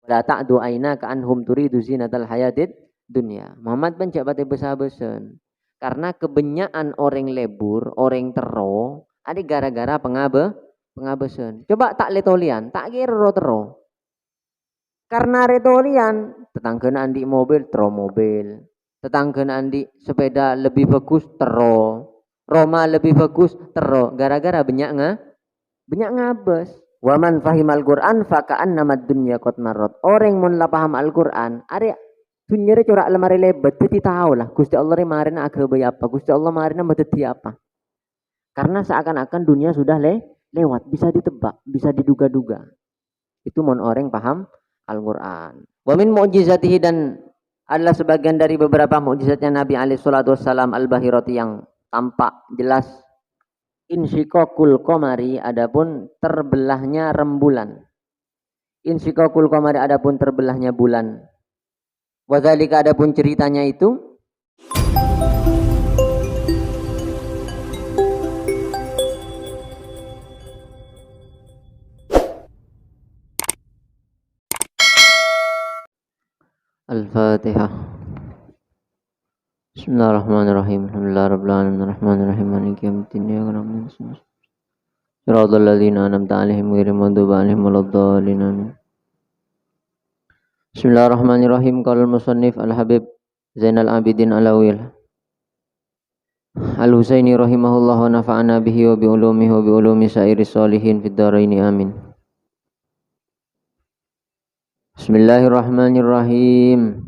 La ta'du ainaka anhum turidu zinatal hayatid dunya. Muhammad ben cak bate besar-besen. Karena kebanyakan orang lebur, orang tero, ada gara-gara pengabesan. Coba tak letolian, tak kira tero. Karena retolian, tetanggaan di mobil, tero mobil. Tetanggaan di sepeda lebih bagus, tero. Roma lebih bagus, tero. Gara-gara banyak ngabes. Waman fahimal Quran fakaan nama dunia kot marot. Orang mun lah paham Al Quran, ada dunia re corak lemari lebet, jadi tahu lah. Gusti Allah marin agak apa, Gusti Allah marin medeti apa. Karena seakan-akan dunia sudah lewat, bisa ditebak, bisa diduga-duga. Itu mon orang paham Al Quran. Wamin mu'jizatihi dan adalah sebagian dari beberapa mukjizatnya Nabi alaihi salatu wassalam al-bahirati yang tampak jelas. Insyikokul komari adapun terbelahnya rembulan. Insyikokul komari adapun terbelahnya bulan. Wadzalika adapun ceritanya itu Al-Fatihah. Bismillahirrahmanirrahim. Alhamdulillahirabbil alamin arrahmanirrahim maliki yaumiddin iyyaka na'budu wa iyyaka nasta'in. Shiratal ladzina an'amta 'alaihim ghairil maghdubi 'alaihim waladdallin. Bismillahirrahmanirrahim. Qala al-musannif Al-Habib Zainal Abidin Alawiyah Al-Husaini rahimahullah wa nafa'ana bihi wa bi ulumihi wa bi ulumi sairis sholihin fid dharaini amin. Bismillahirrahmanirrahim.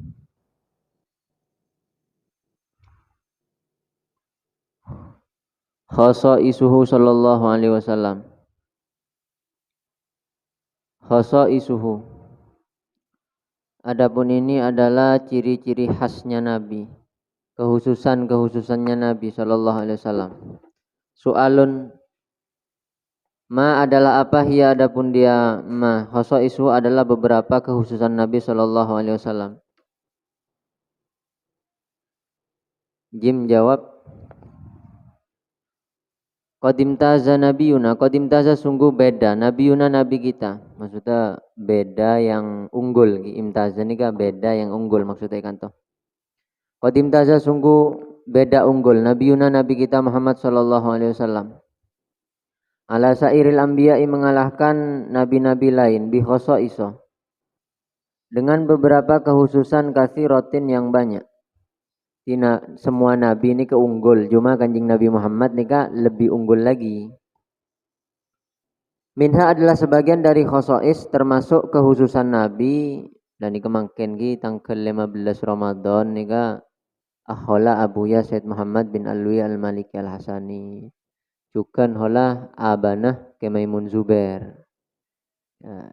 Khasaisuhu sallallahu alaihi wasallam. Khasaisuhu. Adapun ini adalah ciri-ciri khasnya Nabi. Kehususannya Nabi sallallahu alaihi wasallam. Soalun ma adalah apa hiya adapun dia ma. Khasaisu adalah beberapa kehususan Nabi sallallahu alaihi wasallam. Jim jawab Qadimtaza nabiyuna, qadimtaza sungguh beda nabiyuna nabi kita. Maksudnya beda yang unggul. Imtaza ini kan beda yang unggul maksudnya kan toh. Qadimtaza sungguh beda unggul nabiyuna nabi kita Muhammad sallallahu alaihi wasallam. Ala sairil anbiya'i mengalahkan nabi-nabi lain bi khasaiso. Dengan beberapa kehususan katsiratin yang banyak. Tina semua nabi ini keunggul, cuma kanjeng Nabi Muhammad nih kak lebih unggul lagi. Minha adalah sebagian dari khosais termasuk kehususan nabi dan ini kemangkin ki tanggal 15 Ramadan nih kak ahola abuya Said Muhammad bin Alwi al-Maliki al-Hasani. Cukan hola abanah ke Maimun Zubair. Ya,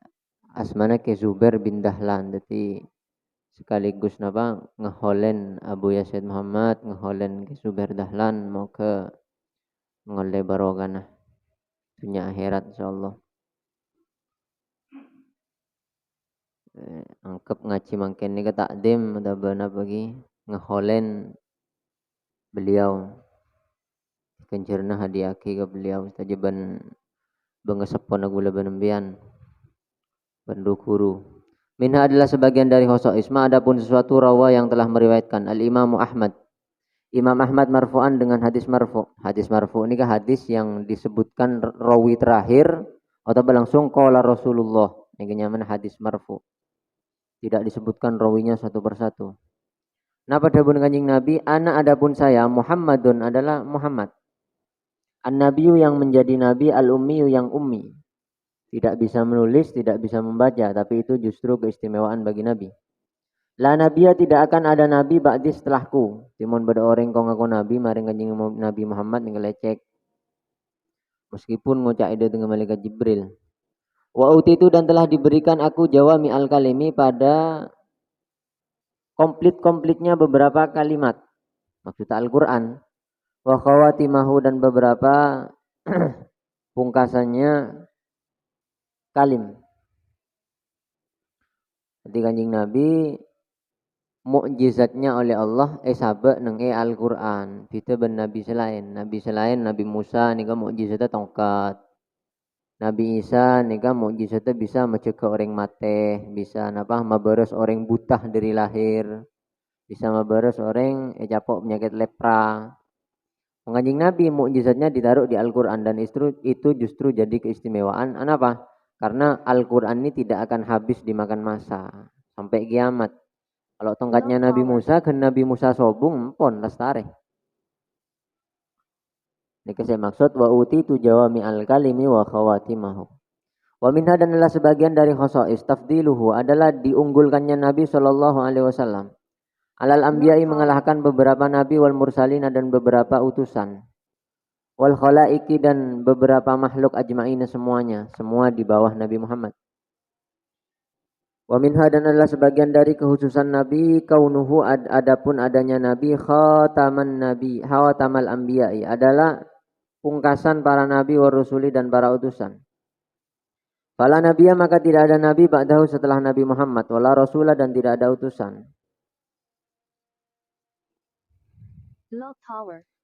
asmana ke Zubair bin Dahlan, jadi sekaligus napa ngeholen Abu Yasid Muhammad, ngeholen ke Zubair Dahlan mau ke ngole barokana dunia akhirat insyaallah. Angkep ngaji mangken ni ke takdim ada bana bagi ngeholen beliau kencerna hadiaki ke beliau tajaban bengesepon agula benembian bendukuru. Minha adalah sebagian dari khosais ma adapun sesuatu rawa yang telah meriwayatkan Al-Imam Ahmad. Imam Ahmad marfu'an dengan hadis marfu'. Hadis marfu' ini kan hadis yang disebutkan rawi terakhir atau langsung qala Rasulullah. Ini nyaman hadis marfu'. Tidak disebutkan rawinya satu persatu. Nah pada kanjeng Nabi, ana adapun saya Muhammadun adalah Muhammad. An-Nabiyyu yang menjadi nabi, al-ummiyu yang ummi. Tidak bisa menulis, tidak bisa membaca, tapi itu justru keistimewaan bagi Nabi. La nabiya tidak akan ada nabi ba'di setelahku. Timon pada orang kau ngaku nabi, maring kanjeng Nabi Muhammad tinggal lecek. Meskipun ngucap ide dengan malaikat Jibril. Wa utitu dan telah diberikan aku jawami al-kalimi pada komplit-komplitnya beberapa kalimat. Maksudnya Al-Quran. Wa khawatimahu dan beberapa pungkasannya kalim. Jadi kanjeng Nabi mukjizatnya oleh Allah sabak neng Al-Quran. Kita ben Nabi selain Nabi Musa nih kan mukjizatnya tongkat. Nabi Isa nika mukjizatnya bisa mencegah orang mate, bisa napa mabaros orang buta dari lahir, bisa mabaros orang capok penyakit lepra. Kanjeng Nabi mukjizatnya ditaruh di Al-Qur'an dan itu justru jadi keistimewaan. Kenapa? Karena Al-Qur'an ini tidak akan habis dimakan masa sampai kiamat. Kalau tongkatnya Nabi Musa, kan Nabi Musa sobung, pon lestari. Ini saya maksud wa uti tu jawami al-kalimi wa khawatimahu. Wa minha dan adalah sebagian dari khosais tafdiluhu adalah diunggulkannya Nabi Shallallahu alaihi wasallam. Alal anbiya'i mengalahkan beberapa nabi wal mursalina dan beberapa utusan. Wal khalaiki dan beberapa makhluk ajma'ina semuanya, semua di bawah Nabi Muhammad. Wa minha dan adalah sebagian dari kekhususan Nabi kaunuhu adapun adanya Nabi khatamal anbiya'i adalah pungkasan para nabi wa rusuli dan para utusan. Fala nabiyya maka tidak ada nabi ba'dahu setelah Nabi Muhammad, wala rasulah dan tidak ada utusan.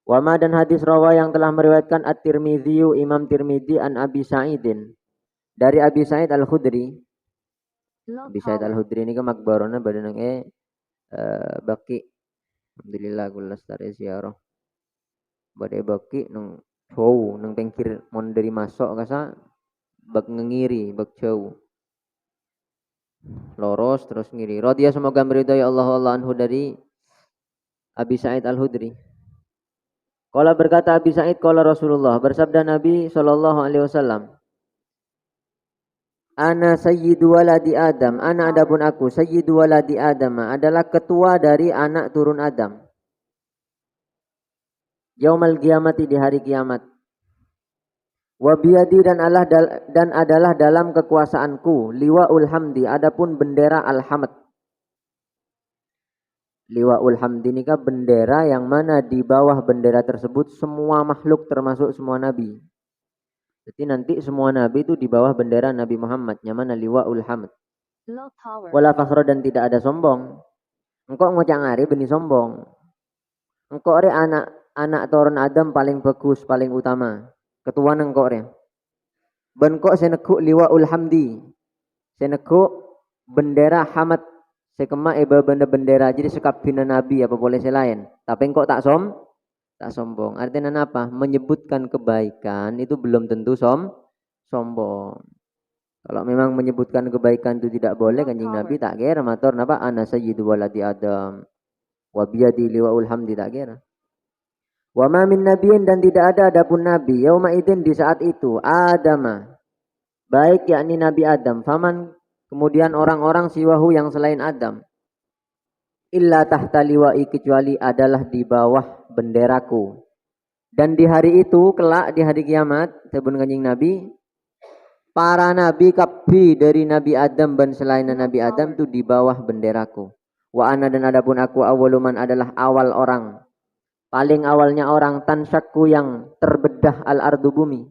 Wa ma dan hadis rawa yang telah meriwayatkan At-Tirmidzi Imam Tirmidzi an Abi Sa'idin dari Abi Sa'id Al-Khudri. Abi Sa'id Al-Khudri ini ke makbarona badan baki. Alhamdulillah kula lestari ziarah. Badai baki nang jauh nang pengkir mon dari masuk kasa bak ngiri bak jauh. Loros terus ngiri. Radhiya semoga meridai Allah anhu dari Abi Sa'id Al-Khudri. Qala berkata Abi Sa'id qala Rasulullah bersabda Nabi sallallahu alaihi wasallam. Ana sayyidu waladi Adam, ana adapun aku sayyidu waladi Adam adalah ketua dari anak turun Adam. Yaumal qiyamati di hari kiamat. Wa biyadi dan adalah dalam kekuasaanku liwaul hamdi adapun bendera al-hamd. Liwaul hamdi nikah bendera yang mana di bawah bendera tersebut semua makhluk termasuk semua nabi. Jadi nanti semua nabi itu di bawah bendera Nabi Muhammad, yang mana liwaul hamd. Wala fakhra dan tidak ada sombong. Engkau ngocang ari benih sombong. Engkau re anak turun Adam paling bagus, paling utama. Ketua engkau re. Ben kok senekuk liwaul hamdi. Senekuk bendera hamd. Sekema bendera jadi sekabina nabi apa boleh selain. Tapi engkau tak sombong. Artinya apa? Menyebutkan kebaikan itu belum tentu sombong. Kalau memang menyebutkan kebaikan itu tidak boleh, Kanjeng Nabi tak kira matur napa ana sayyidu waladi Adam wa biyadi liwaul hamdi tak kira. Wa ma min nabiyyin dan tidak ada adapun nabi yauma idzin di saat itu Adama baik yakni Nabi Adam faman kemudian orang-orang siwahu yang selain Adam illa tahta liwa'i kecuali adalah di bawah benderaku. Dan di hari itu kelak di hari kiamat sebelum Kanjeng Nabi para nabi kabeh dari Nabi Adam dan selain Nabi Adam itu di bawah benderaku. Wa ana dan adapun aku awwaluman adalah awal orang. Paling awalnya orang tansyaku yang terbedah al-ardu bumi.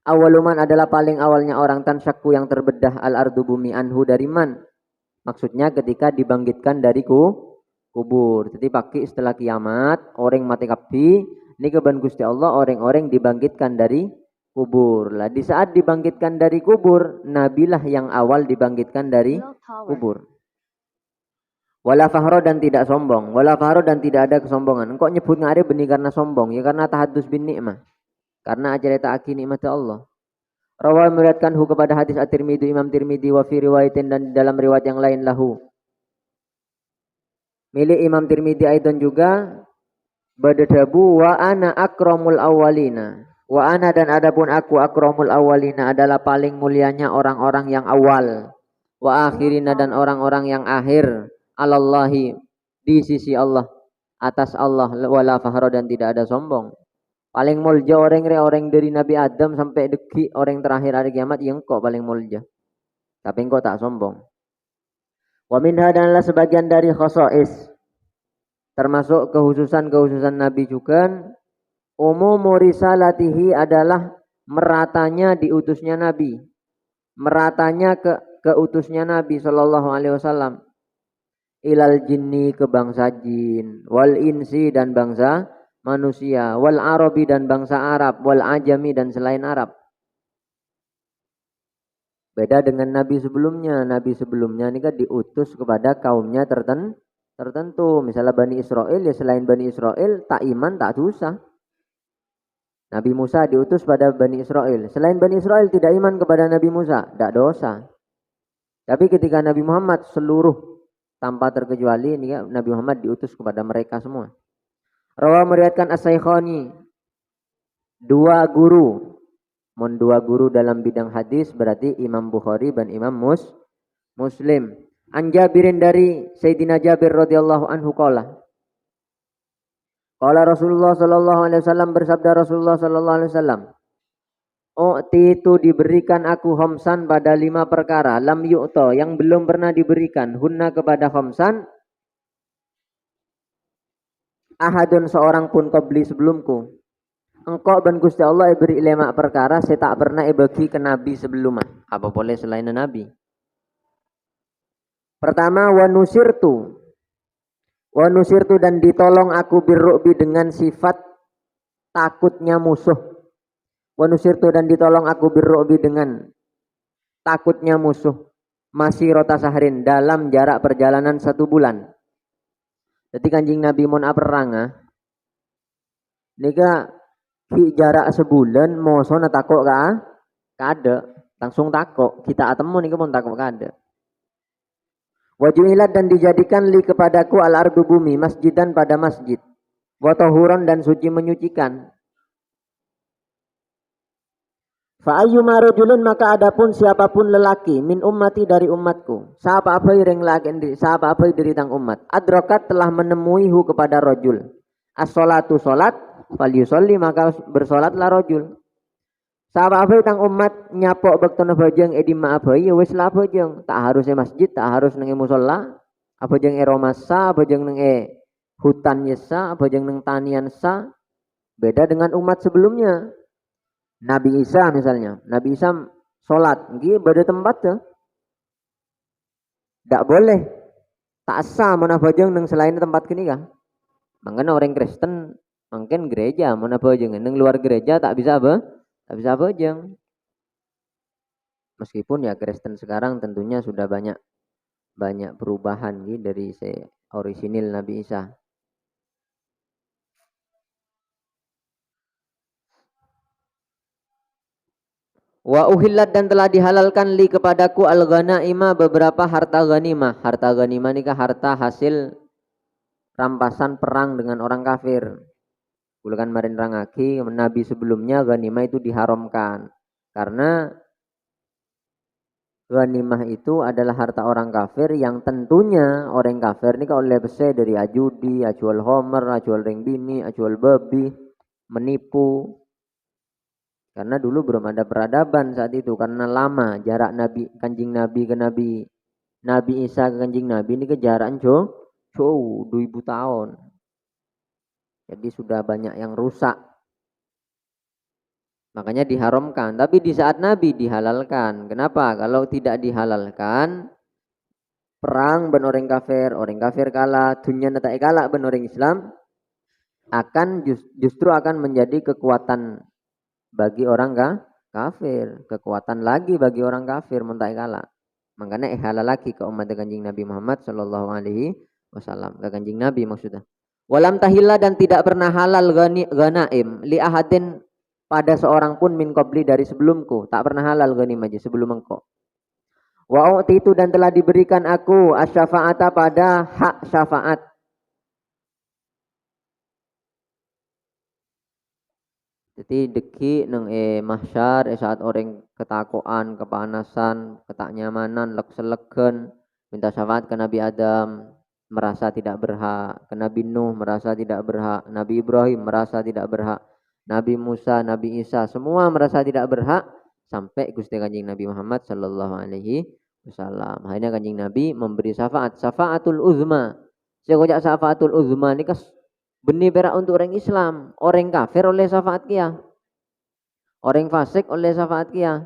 Awwaluman adalah paling awalnya orang tansyaku yang terbedah al-ardu bumi anhu dari man. Maksudnya ketika dibangkitkan dari kubur. Jadi pakai setelah kiamat orang mati kabeh ini keban Gusti Allah orang-orang dibangkitkan dari kubur. Lah di saat dibangkitkan dari kubur, nabilah yang awal dibangkitkan dari kubur. Wala fakhra dan tidak sombong, wala fakhra dan tidak ada kesombongan. Engkau nyebut ngare benih karena sombong, ya karena tahaddus bin nikmah. Karena cerita aki nikmat Allah. Rawal meriwayatkan kepada hadis At-Tirmidzi Imam Tirmidzi wa fi riwayatin dan dalam riwayat yang lain lahu. Milik Imam Tirmidzi aidan juga badadabu wa ana akramul awwalina. Wa ana dan adapun aku akramul awwalina adalah paling mulianya orang-orang yang awal. Wa akhirina dan orang-orang yang akhir. Alallahi di sisi Allah atas Allah wala fakhra dan tidak ada sombong. Paling mulja orang dari Nabi Adam sampai deki orang terakhir hari kiamat yang kok paling mulja. Tapi engkau tak sombong. Wa minha adalah sebagian dari khosais. Termasuk kehususan Nabi juga. Umumu risalatihi adalah meratanya diutusnya Nabi. Meratanya keutusnya Nabi sallallahu alaihi wasallam. Ilal jinni ke bangsa jin. Wal insi dan bangsa manusia, wal arabi dan bangsa Arab, wal ajami dan selain Arab. Beda dengan nabi sebelumnya. Nabi sebelumnya ini kan diutus kepada kaumnya tertentu. Misalnya Bani Israel, ya selain Bani Israel tak iman tak dosa. Nabi Musa diutus pada Bani Israel. Selain Bani Israel tidak iman kepada Nabi Musa, tak dosa. Tapi ketika Nabi Muhammad seluruh tanpa terkecuali ini ya, Nabi Muhammad diutus kepada mereka semua. Rawa meriwayatkan As-Saikhani, dua guru dalam bidang hadis berarti Imam Bukhari dan Imam Muslim. An Jabirin dari Sayyidina Jabir radhiyallahu anhu qala. Qala Rasulullah sallallahu alaihi wasallam, bersabda Rasulullah sallallahu alaihi wasallam, itu diberikan aku khamsan pada 5 perkara, lam yu'ta yang belum pernah diberikan, hunna kepada khamsan, ahadun seorang pun qabli sebelumku. Engkau ben Gusti Allah beri 5 perkara saya tak pernah bagi ke nabi sebelumnya. Apa boleh selain nabi? Pertama, wa nusirtu dan ditolong aku birru'bi dengan sifat takutnya musuh. Wa nusirtu dan ditolong aku birru'bi dengan takutnya musuh. Masih rota sahrin dalam jarak perjalanan 1 bulan. Jadi kanjing Nabi mun perang nika jarak sebulan moso na takok kada langsung takok kita atemu nika mun takok kada. Wajuilat dan dijadikan li kepadaku al-ardu bumi masjidan pada masjid. Wa tahuran dan suci menyucikan. Fa ayyuma rajulin maka adapun siapapun lelaki min ummati dari umatku. Siapa apa yang laki siapa apa dari tang umat. Adrakat telah menemui hu kepada rajul. As-sholatu salat fal yusolli maka bersolatlah rajul. Siapa apa tang umat nyapok bektono bajeng edima apa ya wis lah bajeng. Tak harusnya masjid, tak harus nang musala. Apa jeng eromasa, apa jeng nang hutan yesa, apa jeng nang tanian sa. Beda dengan umat sebelumnya. Nabi Isa misalnya, Nabi Isa sholat, nggih beda tempat tuh. Tidak boleh. Tak sah mana bajeng nang selain tempat kini kah? Makanya orang Kristen mungkin gereja mana bajeng nang luar gereja tak bisa apa? Tak bisa bajeng. Meskipun ya Kristen sekarang tentunya sudah banyak perubahan gitu dari orisinil Nabi Isa. Wa uhillat dan telah dihalalkan li kepadaku al-ghanaima beberapa harta ghanimah. Harta ghanimah nikah harta hasil rampasan perang dengan orang kafir. Bukan marin rangaki nabi sebelumnya ghanimah itu diharamkan. Karena ghanimah itu adalah harta orang kafir yang tentunya orang kafir ini kalau oleh bese dari ajudi, ajual homer, ajual ring bini, ajual babi, menipu. Karena dulu belum ada peradaban saat itu karena lama jarak nabi kanjing nabi ke nabi Isa ke kanjing nabi ini kejaran jauh 2000 tahun. Jadi sudah banyak yang rusak. Makanya diharamkan. Tapi di saat Nabi dihalalkan. Kenapa? Kalau tidak dihalalkan, perang ben orang kafir kalah, dunia tak kalah ben orang Islam, akan justru akan menjadi kekuatan bagi orang kafir. Kekuatan lagi bagi orang kafir mentai kalah. Makanya halal lagi ke umat kanjeng Nabi Muhammad sallallahu alaihi wasallam. Ke kanjeng Nabi maksudnya. Walam tahilla dan tidak pernah halal ganaim li ahadin pada seorang pun min qabli dari sebelumku. Tak pernah halal ghanim aja sebelum engkau. Wa itu dan telah diberikan aku asy-syafa'ata pada hak syafaat. Jadi deki nang mahsyar saat orang ketakuan, kepanasan, ketaknyamanan, lek-selegen minta syafaat ke Nabi Adam merasa tidak berhak, ke Nabi Nuh merasa tidak berhak, Nabi Ibrahim merasa tidak berhak, Nabi Musa, Nabi Isa semua merasa tidak berhak sampai Gusti Kanjeng Nabi Muhammad sallallahu alaihi wasallam. Akhirnya Kanjeng Nabi memberi syafaat, syafaatul uzma. Saya kocak syafaatul uzma ini kas benih perak untuk orang Islam, orang kafir oleh syafaat kia, orang fasik oleh syafaat kia,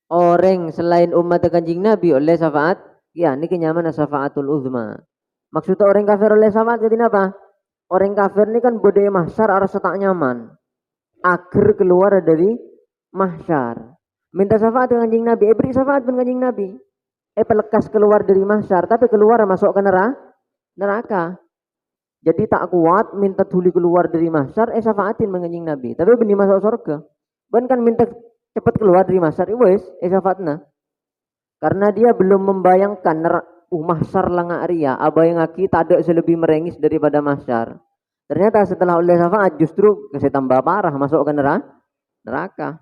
orang selain umat Kanjeng Nabi oleh syafaat kia. Ini kenyaman syafaatul uzma. Maksudnya orang kafir oleh syafaat jadi apa? Orang kafir ini kan budaya mahsyar arah setak nyaman. Agar keluar dari mahsyar. Minta syafaat dengan kanjeng Nabi, beri syafaat dengan kanjeng Nabi. Pelekas keluar dari mahsyar, tapi keluar masuk ke neraka. Jadi tak kuat minta tuli keluar dari mahsyar, syafaatin dengan kanjeng Nabi. Tapi benih masuk surga. Kan minta cepat keluar dari mahsyar, wes syafaatna. Karena dia belum membayangkan mahsyar langa ria, abai ngaki tak ada selebih merengis daripada mahsyar. Ternyata setelah oleh syafaat justru kasih tambah parah masuk ke neraka.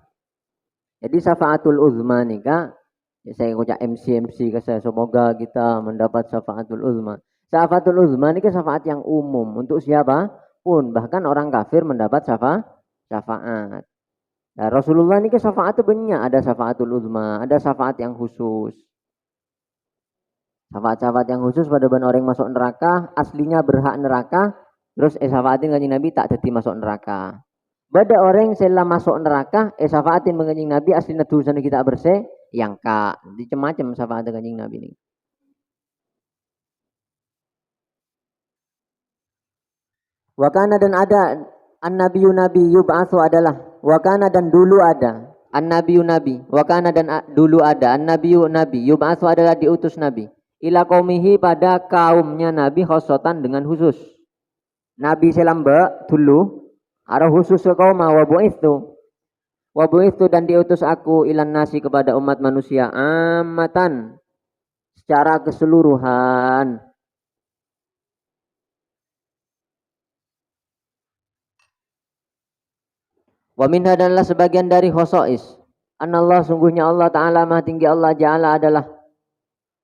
Jadi syafaatul uzma nih kak, ya saya ngucap MC ke saya, semoga kita mendapat syafaatul uzma. Syafaatul uzma ini syafaat yang umum untuk siapa pun, bahkan orang kafir mendapat syafaat. Nah, Rasulullah ini syafaat itu banyak, ada syafaatul uzma, ada syafaat yang khusus. Syafaat-syafaat yang khusus pada orang yang masuk neraka, aslinya berhak neraka, terus syafaatin kanjeng Nabi tak jadi masuk neraka. Bada orang setelah masuk neraka, syafaatin kanjeng Nabi aslinya dosa kita bersih, yang kak, macam-macam syafaat kanjeng Nabi ini. Wakana dan ada an-nabiyyu nabi yub'atsu adalah wakana dan dulu ada an-nabiyyu nabi wakana dan dulu ada an-nabiyyu nabi yub'atsu adalah diutus nabi ila qaumihi pada kaumnya nabi khosotan dengan khusus. Nabi selamba dulu ada khusus ke kaum wa bu'itsu dan diutus aku ilan nasi kepada umat manusia amatan secara keseluruhan. Wa minha adalah sebagian dari khosois. Anallah sungguhnya Allah Ta'ala maha tinggi Allah Ja'ala adalah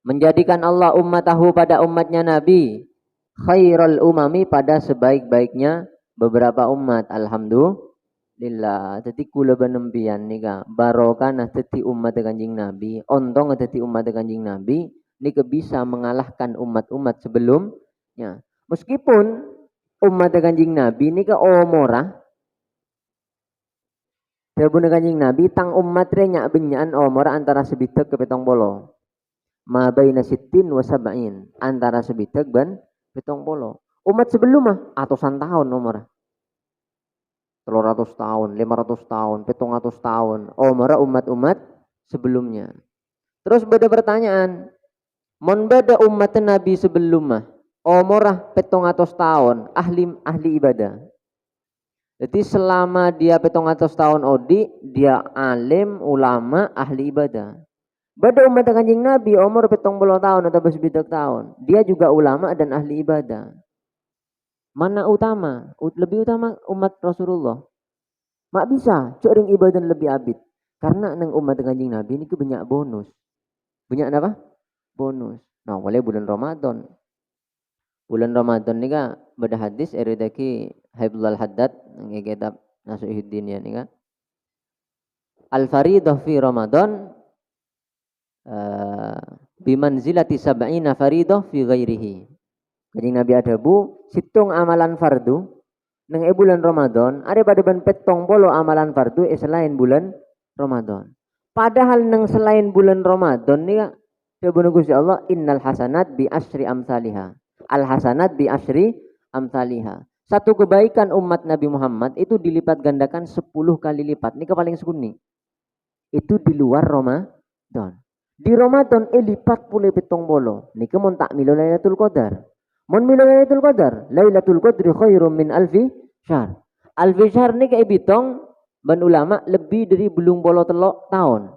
menjadikan Allah ummatahu pada umatnya Nabi khairul umami pada sebaik-baiknya beberapa umat. Alhamdulillah. Jadi kula benempian nika barokah nah dadi umat kanjeng Nabi, ontong dadi umat kanjeng Nabi nika bisa mengalahkan umat-umat sebelumnya. Meskipun umat kanjeng Nabi nika omorah Dabune kanjeng Nabi tang umat renyak benyakan omor antara sebitek ke petong polo. Ma baina sittin wa sab'in, antara sebitek ban petong polo. Umat sebelum mah atusan tahun umur. 300 tahun, 500 tahun, 700 tahun. Umur umat-umat sebelumnya. Terus beda pertanyaan. Mon beda umat Nabi sebelum mah umur 700 tahun, ahli ibadah. Jadi selama dia 700 tahun odi, dia alim, ulama, ahli ibadah. Bada umat kanjeng Nabi umur 70 tahun atau 70 tahun. Dia juga ulama dan ahli ibadah. Mana utama? Lebih utama umat Rasulullah. Mak bisa, cering ibadah lebih abid. Karena neng umat kanjeng Nabi ini banyak bonus. Banyak apa? Bonus. Nah, mulai bulan Ramadan. Bulan Ramadan ini kan beda hadis eridaki Haibullah Haddad nang kitab Nasuhiddin ya nih kan. Al-faridah fi Ramadan bimanzilati sab'ina faridah fi ghairihi. Kanjeng Nabi ada bu, situng amalan fardu nang bulan Ramadan, ada pada ban petong polo amalan fardu selain bulan Ramadan. Padahal nang selain bulan Ramadan nih sebelum Gusti Allah innal hasanat bi asyri amsalihha. Al hasanat bi asyri amsalihha. Satu kebaikan umat Nabi Muhammad itu dilipat gandakan 10 kali lipat. Ini paling sekuni. Itu di luar Ramadan. Di Ramadan lipat pulih petong bolo. Niki mon tak milo Lailatul Qadar. Mon milo Lailatul Qadar, Lailatul Qadri khairum min alfi syahr. Alfi syahr niki bitong ban ulama lebih dari belum bolo telok tahun.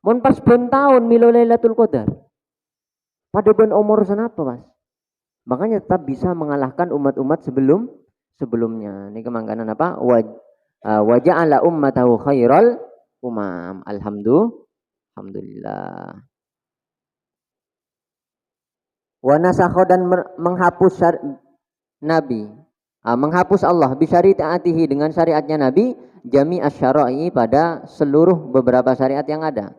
Mon pas ben tahun milo Lailatul Qadar. Pada ben umur senapa, Mas? Makanya tetap bisa mengalahkan umat-umat sebelumnya. Ini kemangkanan apa? Waja'ala ummatahu khairal umam. Alhamdulillah. Wa nasakha dan menghapus Nabi. Menghapus Allah bisyariatihi dengan syariatnya Nabi jami asyara'i pada seluruh beberapa syariat yang ada.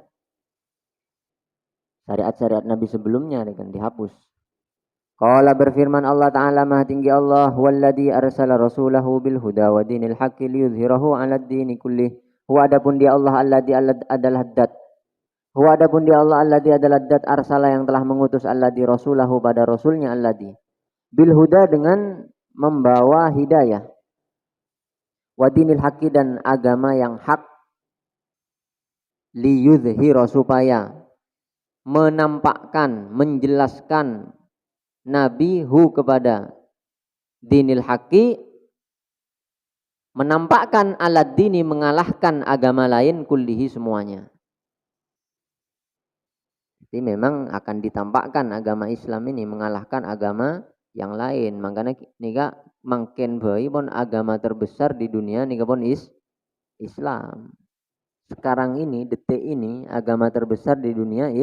Syariat-syariat Nabi sebelumnya kan dihapus. Qala berfirman Allah Ta'ala maha tinggi Allah walladzi arsala rasulahu bil huda wa dinil haqqi liyudhhirahu 'alad dini kullih. Huwa adapun dia Allah alladzi adalah dat. Huwa adapun dia Allah alladzi adalah dat arsala yang telah mengutus alladzi rasulahu pada rasulnya alladzi bil huda dengan membawa hidayah. Wa dinil haqqi dan agama yang hak. liyudhhira supaya menampakkan, menjelaskan Nabi hu kepada dinil haqi, menampakkan alat dini, mengalahkan agama lain kullihi semuanya. Jadi memang akan ditampakkan agama Islam ini mengalahkan agama yang lain. Makanya nika makin bayi pun agama terbesar di dunia nika pun Islam. Sekarang ini, detik ini, agama terbesar di dunia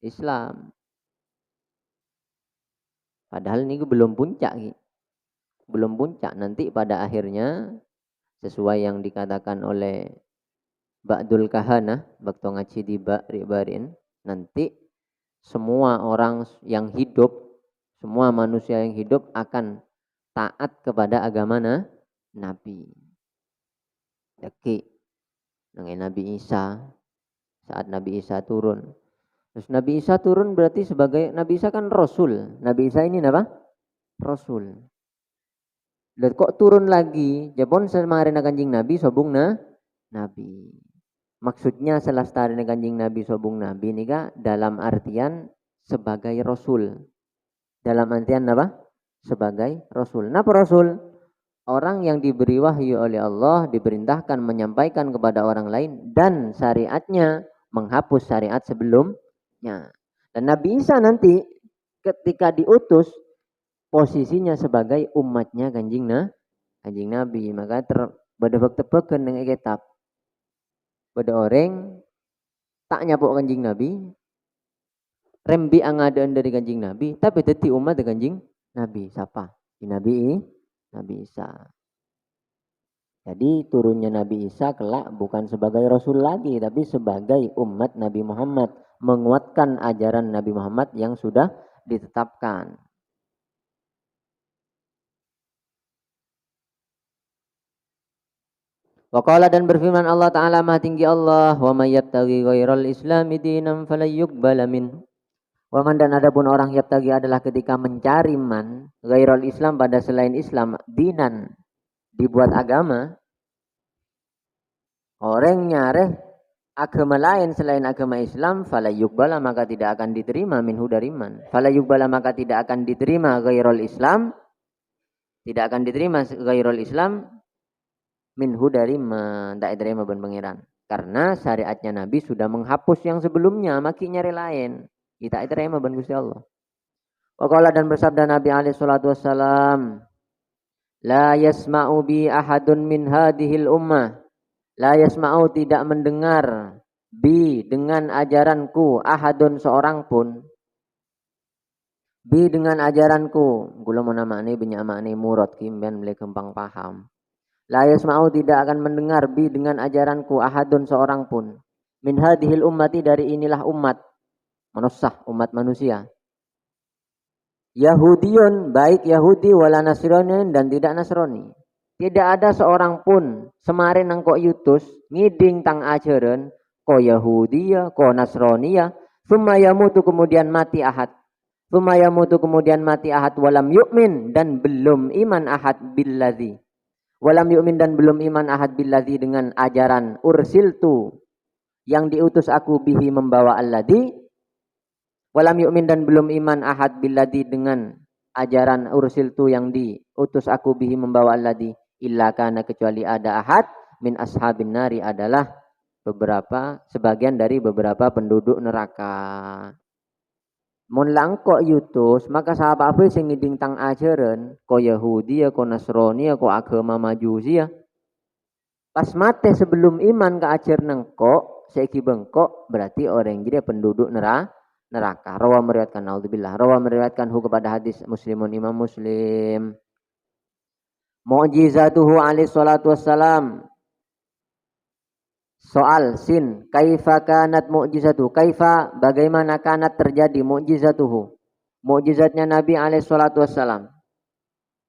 Islam. Padahal ini belum puncak. Belum puncak. Nanti pada akhirnya, sesuai yang dikatakan oleh Ba'dul Kahana, waktu ngaji di Barin, nanti semua orang yang hidup, semua manusia yang hidup akan taat kepada agama Nabi. Daki, Nabi Isa, saat Nabi Isa turun. Terus Nabi Isa turun berarti sebagai, Nabi Isa kan Rasul. Nabi Isa ini apa? Rasul. Dan kok turun lagi? Japon semarin kanjing Nabi sobung Nabi. Maksudnya selastari kanjing Nabi sobung Nabi ini kah dalam artian sebagai Rasul. Dalam artian apa? Sebagai Rasul. Napa Rasul? Orang yang diberi wahyu oleh Allah diperintahkan menyampaikan kepada orang lain dan syariatnya menghapus syariat sebelumnya. Dan Nabi Isa nanti ketika diutus posisinya sebagai umatnya kanjing Nabi, maka berdebak tebakan dengan kitab. Pada orang tak nyapuk kanjing Nabi, rembi angadaan dari kanjing Nabi, tapi teti umat dari kanjing Nabi. Siapa? Nabi Isa. Jadi turunnya Nabi Isa kelak bukan sebagai Rasul lagi, tapi sebagai umat Nabi Muhammad, menguatkan ajaran Nabi Muhammad yang sudah ditetapkan. Waqala dan berfirman Allah Ta'ala maha tinggi Allah, wa may yabtaghi ghairal islami dinan falan yuqbala minhu. Wa man dan adapun orang yabtaghi adalah ketika mencari man ghairal Islam pada selain Islam dinan dibuat agama. Orang nyareh agama lain selain agama Islam, fala yuqbala maka tidak akan diterima minhu dari man. Fala yuqbala maka tidak akan diterima ghairul Islam, tidak akan diterima ghairul Islam minhu dari man, tak diterima ben pangeran. Karena syariatnya Nabi sudah menghapus yang sebelumnya, maki nyari lain. Kita diterima ben Gusti Allah. Waqala dan bersabda Nabi alaihi salatu wassalam, la yasma'u bi ahadun min hadhil ummah. La yasma'u tidak mendengar bi dengan ajaranku ahadun seorang pun. Bi dengan ajaranku. Gula mana makni banyak makni murad kimben mulai gampang paham. La yasma'u tidak akan mendengar bi dengan ajaranku ahadun seorang pun. Min hadhil ummati dari inilah umat. Manusia, umat manusia. Yahudiyun baik Yahudi wala Nasrani dan tidak Nasrani. Tidak ada seorang pun semarin nangkok yutus ngiding tang ajaran ko Yahudiya, ko Nasraniya, summa yamutu kemudian mati ahad. Summa yamutu kemudian mati ahad walam yu'min dan belum iman ahad billadzi. Walam yu'min dan belum iman ahad billadzi dengan ajaran ursiltu yang diutus aku bihi membawa alladzi. Walam yu'min dan belum iman ahad billadzi dengan ajaran ursiltu yang diutus aku bihi membawa alladzi. Illa kana kecuali ada ahad min ashabin nari adalah beberapa sebagian dari beberapa penduduk neraka. Mun langkok yutus maka sahabat apa sing ngiding tang ajaran ko Yahudi ya ko Nasrani ya ko agama Majusi ya. Pas mate sebelum iman ke ajar nengkok saiki bengkok berarti orang jadi penduduk neraka. Rawa meriwayatkan naudzubillah. Rawa meriwayatkan hu kepada hadis Muslimun Imam Muslim. Mu'jizatuhu alaihi salatu wassalam. Soal sin, kaifa kanat mu'jizatuhu? Kaifa bagaimana kanat terjadi mu'jizatuhu? Mu'jizatnya Nabi alaihi salatu wassalam.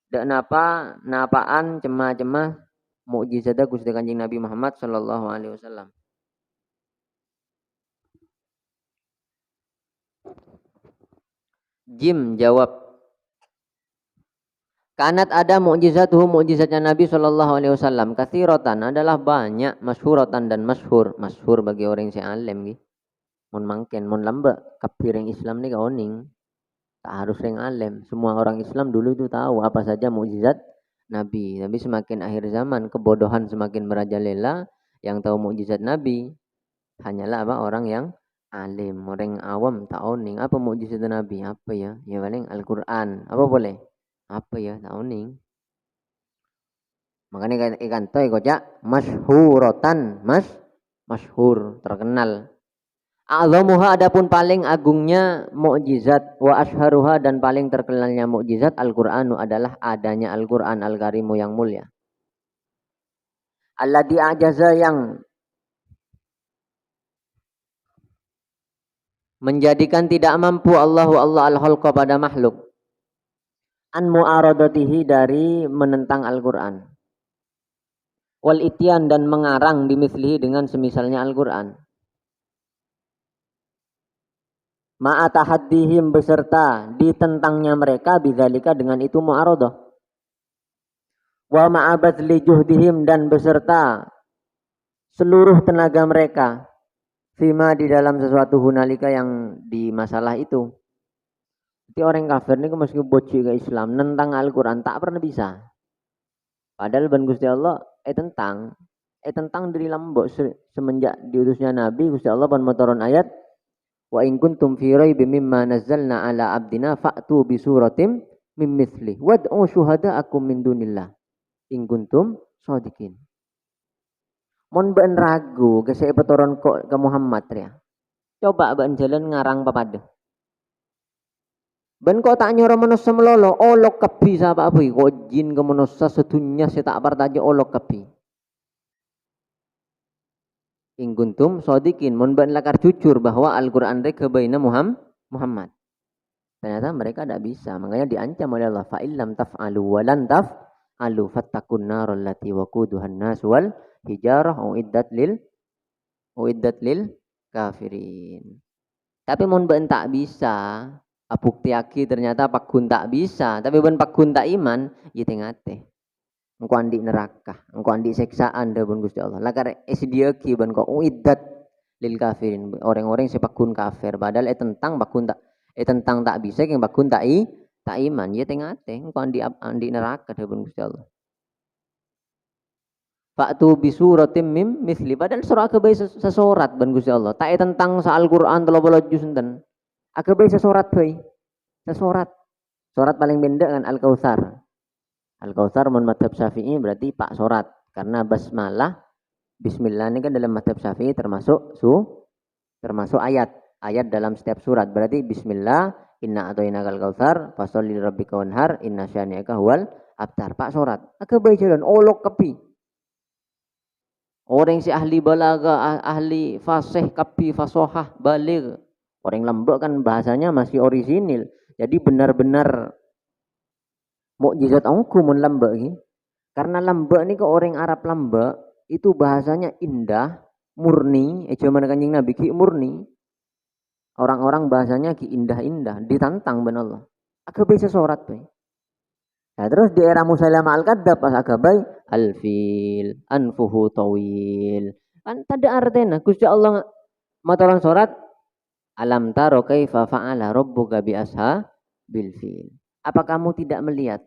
Dan napa napaan cemah-cemah mu'jizatnya Gusti Kanjeng Nabi Muhammad sallallahu alaihi wasallam. Jim jawab Kanat ada mukjizatuhu, mukjizatnya Nabi sallallahu alaihi wasallam, katsiratan adalah banyak, masyhuratan dan masyhur. Masyhur bagi orang yang alim nggih. Mun mangken mun lamba kapiring Islam ni kaoning. Tak harus yang alim. Semua orang Islam dulu itu tahu apa saja mukjizat Nabi. Tapi semakin akhir zaman kebodohan semakin merajalela. Yang tahu mukjizat Nabi hanyalah apa orang yang alim, orang awam tak oning. Apa mukjizat Nabi? Apa ya? Ya paling Al-Qur'an. Apa boleh? Apa ya? Tak oning. Makanya ikan toy kocak masyhuratan, masyhur, terkenal. A'zamuha adapun paling agungnya mukjizat wa asharuha dan paling terkenalnya mukjizat Al-Qur'anu adalah adanya Al-Qur'an Al-Karimu yang mulia. Alladzi ajaza yang menjadikan tidak mampu Allah al-khalqa pada makhluk an mu'aradatihi dari menentang Al-Qur'an. Wal ityan dan mengarang bimithlihi dengan semisalnya Al-Qur'an. Ma'atahaddihim beserta ditentangnya mereka bidzalika dengan itu mu'aradah. Wa ma'abadli juhdihim dan beserta seluruh tenaga mereka fima di dalam sesuatu hunalika yang di masalah itu. Jadi orang kafir ini meski boci ke Islam nentang Al-Quran tak pernah bisa. Padahal ban Gusti Allah tentang diri lambok semenjak diutusnya Nabi Gusti Allah ban motoron ayat wa in kuntum fi raibim mimma nazzalna ala abdina fa'tu bi suratim mim mithli wad'u syuhada'akum min dunillah in kuntum shadiqin. Mon ben ragu ke saya petoron kok ke Muhammad ya. Coba ben jalan ngarang papada. Ben kok tak nyoro manusia melolo olok kepi sapa apa kok jin ke manusia sedunia saya tak partaje olok kepi. In kuntum shadiqin mon ben lakar jujur bahwa Al-Qur'an rek baina Muhammad. Ternyata mereka tidak bisa, makanya diancam oleh Allah fa illam taf'alu wa lan taf'alu fattakun narul lati waquduhan nas wal hijarah uiddat lil kafirin. Tapi mun ben tak bisa, bukti aki ternyata pakun tak bisa, tapi ben pakun tak iman, ya tengate. Engko andi neraka, engko andi seksaan debun Gusti Allah. Lakar esdiaki ben kok uiddat lil kafirin, orang-orang sepakun kafir, padahal tentang tak bisa yang pakun tak iman, ya tengate, engko andi neraka debun Gusti Allah. Fa'tu bi suratim mim misli padahal surah akabai sesorat ban Gusti Allah. Tak tentang sa Al-Qur'an 30 juz enten. Akabai sesorat bae. Sesorat. Sorat paling pendek kan Al-Kautsar. Al-Kautsar mun mazhab Syafi'i berarti pak sorat karena basmalah bismillah ini kan dalam mazhab Syafi'i termasuk ayat. Ayat dalam setiap surat berarti bismillah inna a'tainakal kautsar fasholli lirabbika wanhar inna syani'aka huwal abtar. Pak sorat. Akabai jalan olok kepi. Orang si ahli balaga, ahli fasih, kapi, fasohah, baligh. Orang lembek kan bahasanya masih orisinil. Jadi benar-benar mukjizat angku mun lembek ini. Karena lembek ini ke orang Arab lembek itu bahasanya indah, murni. Zaman Kanjeng Nabi ki murni. Orang-orang bahasanya ki indah-indah, ditantang ben Allah. Agak bisa sorat tuh. Nah, terus di era Musailamah al-Kadzdzab pas agabai al-fil anfuhu tawil. Kan tada artena Gusti Allah mataran surat alam taro kaifa fa'ala rabbuka bi ashabil fil. Apa kamu tidak melihat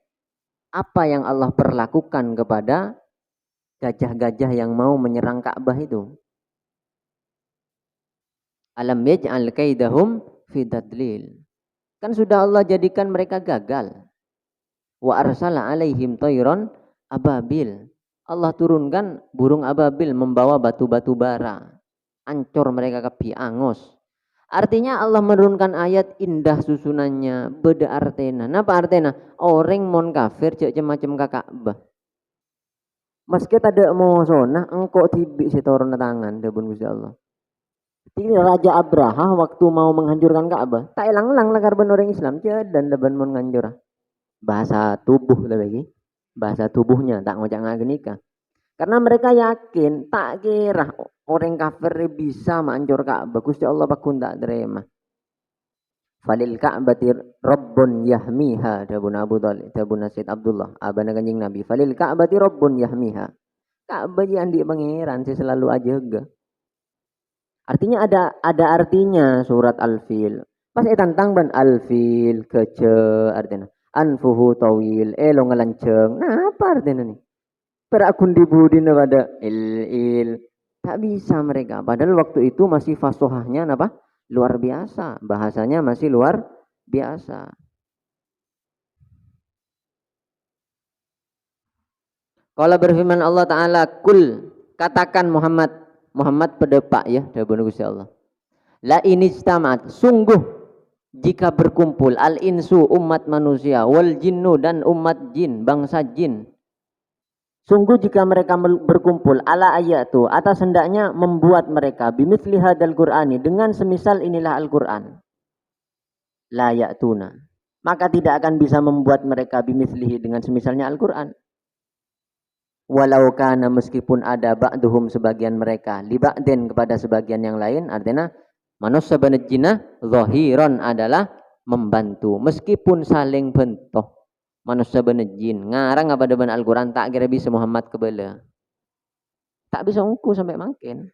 apa yang Allah perlakukan kepada gajah-gajah yang mau menyerang Ka'bah itu? Alam yaj'al kaidahum fi tadlil. Kan sudah Allah jadikan mereka gagal. Wa arsala alaihim tayran ababil. Allah turunkan burung ababil membawa batu-batu bara. Ancur mereka kepi angus. Artinya Allah menurunkan ayat indah susunannya, beda artena. Napa artena? Orang mon kafir cek macam Ka'bah. Meski tidak mau sonah, engkau tibik setoron tangan debun Gusti Allah. Ini Raja Abraha waktu mau menghancurkan Ka'bah, tak elang-elang lakar ben orang Islam dan deben mau menghancur. Bahasa tubuh lagi, bahasa tubuhnya tak ngocak ngagenika. Karena mereka yakin tak kira orang kafir bisa menghancur Ka'bah. Gusti Allah pakun tak terima. Falil Ka'bati Rabbun yahmiha dabun Abu Dhalib dabun Said Abdullah abana Kanjeng Nabi. Falil Ka'bati Rabbun yahmiha. Ka'bah yang di pangeran selalu aja enggak. Artinya ada artinya surat Al-Fil. Pas tantang ban Al-Fil kece artinya anfuhu tawil lo ngelanceng. Nah apa artinya nih? Perakun dibudin pada il tak bisa mereka. Padahal waktu itu masih fasohahnya apa? Luar biasa. Bahasanya masih luar biasa. Kalau berfirman Allah Ta'ala, kul, katakan Muhammad pedepak ya, dabun Gusti Allah. La inistamat, sungguh jika berkumpul al insu umat manusia, wal jinnu dan umat jin, bangsa jin. Sungguh jika mereka berkumpul ala ayatu atas hendaknya membuat mereka bimithli hadal Qur'ani dengan semisal inilah Al-Qur'an. La ya'tuna. Maka tidak akan bisa membuat mereka bimithlihi dengan semisalnya Al-Qur'an. Walau kana meskipun ada ba'duhum sebagian mereka li ba'din kepada sebagian yang lain, artinya manusia banejina zahiran adalah membantu meskipun saling bentoh. Manusia benejin ngarang apa depan Al-Quran tak kira bisa Muhammad kebela, tak bisa ungku sampai makin.